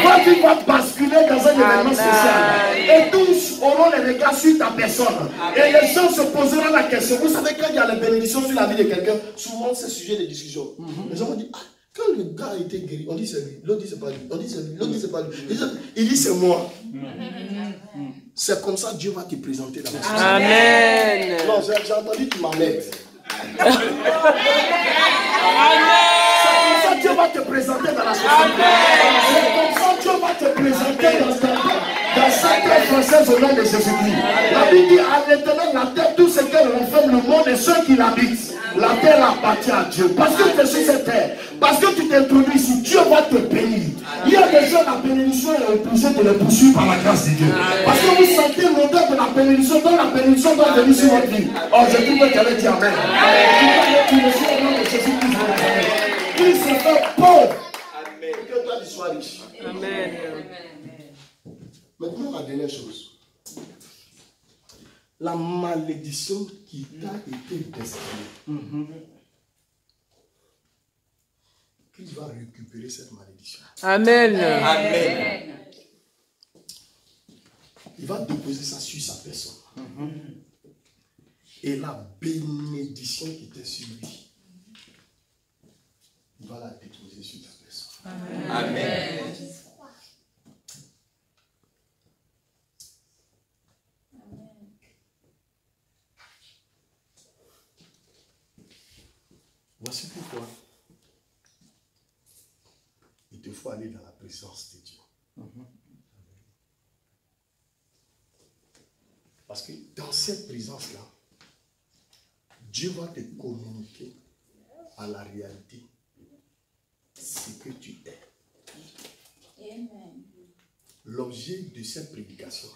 Votre vie va basculer dans un événement spécial. Et tous auront les regards sur ta personne. Et les gens se poseront la question. Vous savez, quand il y a les bénédictions sur la vie de quelqu'un, souvent c'est sujet de discussion. Les gens vont dire, ah, quand le gars a été guéri, on dit c'est lui, l'autre dit c'est pas lui, on dit c'est lui, l'autre dit c'est pas lui. Il dit c'est moi. C'est comme ça que Dieu va te présenter dans la société. Amen. Non, j'ai entendu que tu m'emmènes. Amen. C'est comme ça que Dieu va te présenter dans la société. C'est comme ça que Dieu va te présenter dans cette terre française au nom de Jésus-Christ. La Bible dit à l'Éternel, la terre, tout ce qu'elle renferme, le monde et ceux qui l'habitent. La terre appartient à Dieu. Parce que tu es sur cette terre, parce que tu t'introduis ici, Dieu va te bénir. Il y a des gens, la bénédiction est obligée de les poursuivre par la grâce de Dieu. Parce que vous sentez l'odeur de la bénédiction, donc la bénédiction doit venir sur votre vie. Oh, je trouve que tu avais dit Amen. Tu le sais au nom de Jésus-Christ. Il se fait pauvre. Amen. Que toi tu sois riche. Amen. Maintenant, la dernière chose. La malédiction qui t'a été destinée. Christ va récupérer cette malédiction. Amen. Amen. Il va déposer ça sur sa personne. Et la bénédiction qui était sur lui, il va la déposer sur ta personne. Amen. Voici pourquoi il te faut aller dans la présence de Dieu. Parce que dans cette présence-là, Dieu va te communiquer à la réalité ce que tu es. L'objet de cette prédication,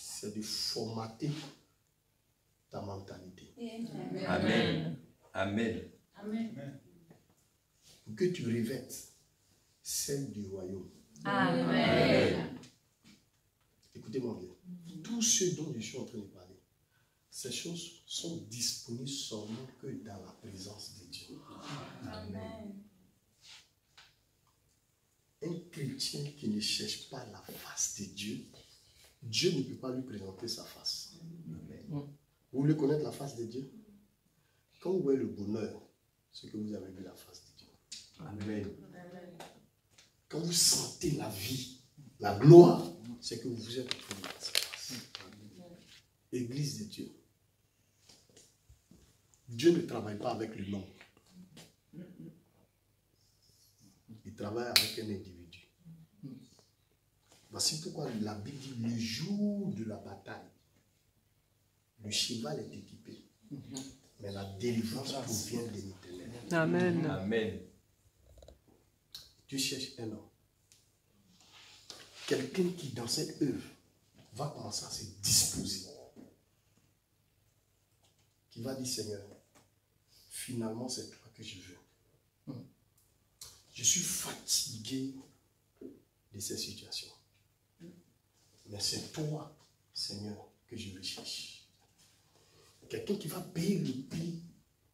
c'est de formater ta mentalité. Amen. Amen. Pour que tu revêtes celle du royaume. Amen. Écoutez-moi bien. Tout ce dont je suis en train de parler, ces choses sont disponibles seulement que dans la présence de Dieu. Amen. Un chrétien qui ne cherche pas la face de Dieu, Dieu ne peut pas lui présenter sa face. Amen. Vous voulez connaître la face de Dieu? Quand vous voyez le bonheur, c'est que vous avez vu la face de Dieu. Amen. Quand vous sentez la vie, la gloire, c'est que vous êtes trouvé dans sa face. Église de Dieu. Dieu ne travaille pas avec le nom. Il travaille avec un individu. Voici pourquoi la Bible dit le jour de la bataille, le cheval est équipé, mais la délivrance provient de l'Éternel. Amen. Amen. Tu cherches un homme. Quelqu'un qui, dans cette œuvre, va commencer à se disposer. Qui va dire, Seigneur, finalement, c'est toi que je veux. Je suis fatigué de ces situations. Mais c'est toi, Seigneur, que je veux chercher. Quelqu'un qui va payer le prix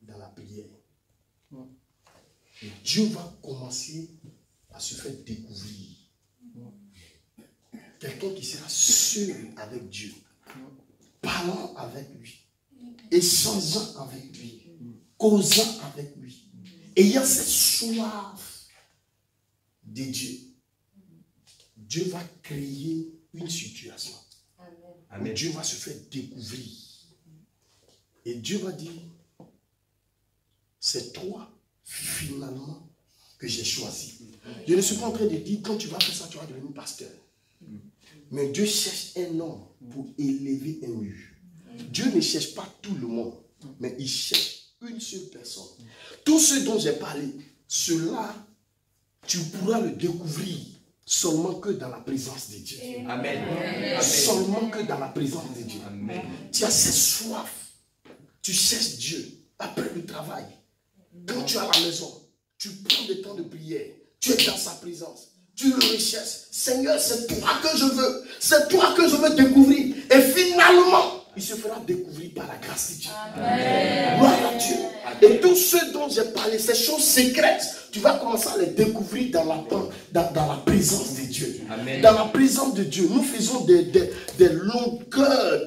dans la prière. Et Dieu va commencer à se faire découvrir. Quelqu'un qui sera seul avec Dieu, parlant avec lui, échangeant avec lui, causant avec lui, ayant cette soif de Dieu. Dieu va créer une situation. Amen. Dieu va se faire découvrir. Et Dieu va dire, c'est toi finalement que j'ai choisi. Je ne suis pas en train de dire, quand tu vas faire ça, tu vas devenir pasteur. Mais Dieu cherche un homme pour élever un mur. Dieu ne cherche pas tout le monde, mais il cherche une seule personne. Tout ce dont j'ai parlé, cela, tu pourras le découvrir seulement que dans la présence de Dieu. Amen. Seulement que dans la présence de Dieu. Amen. Tu as cette soif. Tu cherches Dieu après le travail. Quand tu es à la maison, tu prends des temps de prière. Tu es dans sa présence. Tu le recherches. Seigneur, c'est toi que je veux. C'est toi que je veux découvrir. Et finalement, il se fera découvrir par la grâce de Dieu. Amen. Gloire à Dieu. Et tout ce dont j'ai parlé, ces choses secrètes, tu vas commencer à les découvrir dans la présence de Dieu. Amen. Dans la présence de Dieu, nous faisons des longueurs,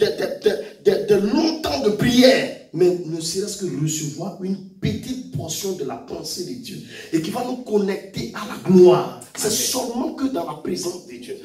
des longs temps de prière. Mais ne serait-ce que recevoir une petite portion de la pensée de Dieu et qui va nous connecter à la gloire. C'est seulement que dans la présence de Dieu.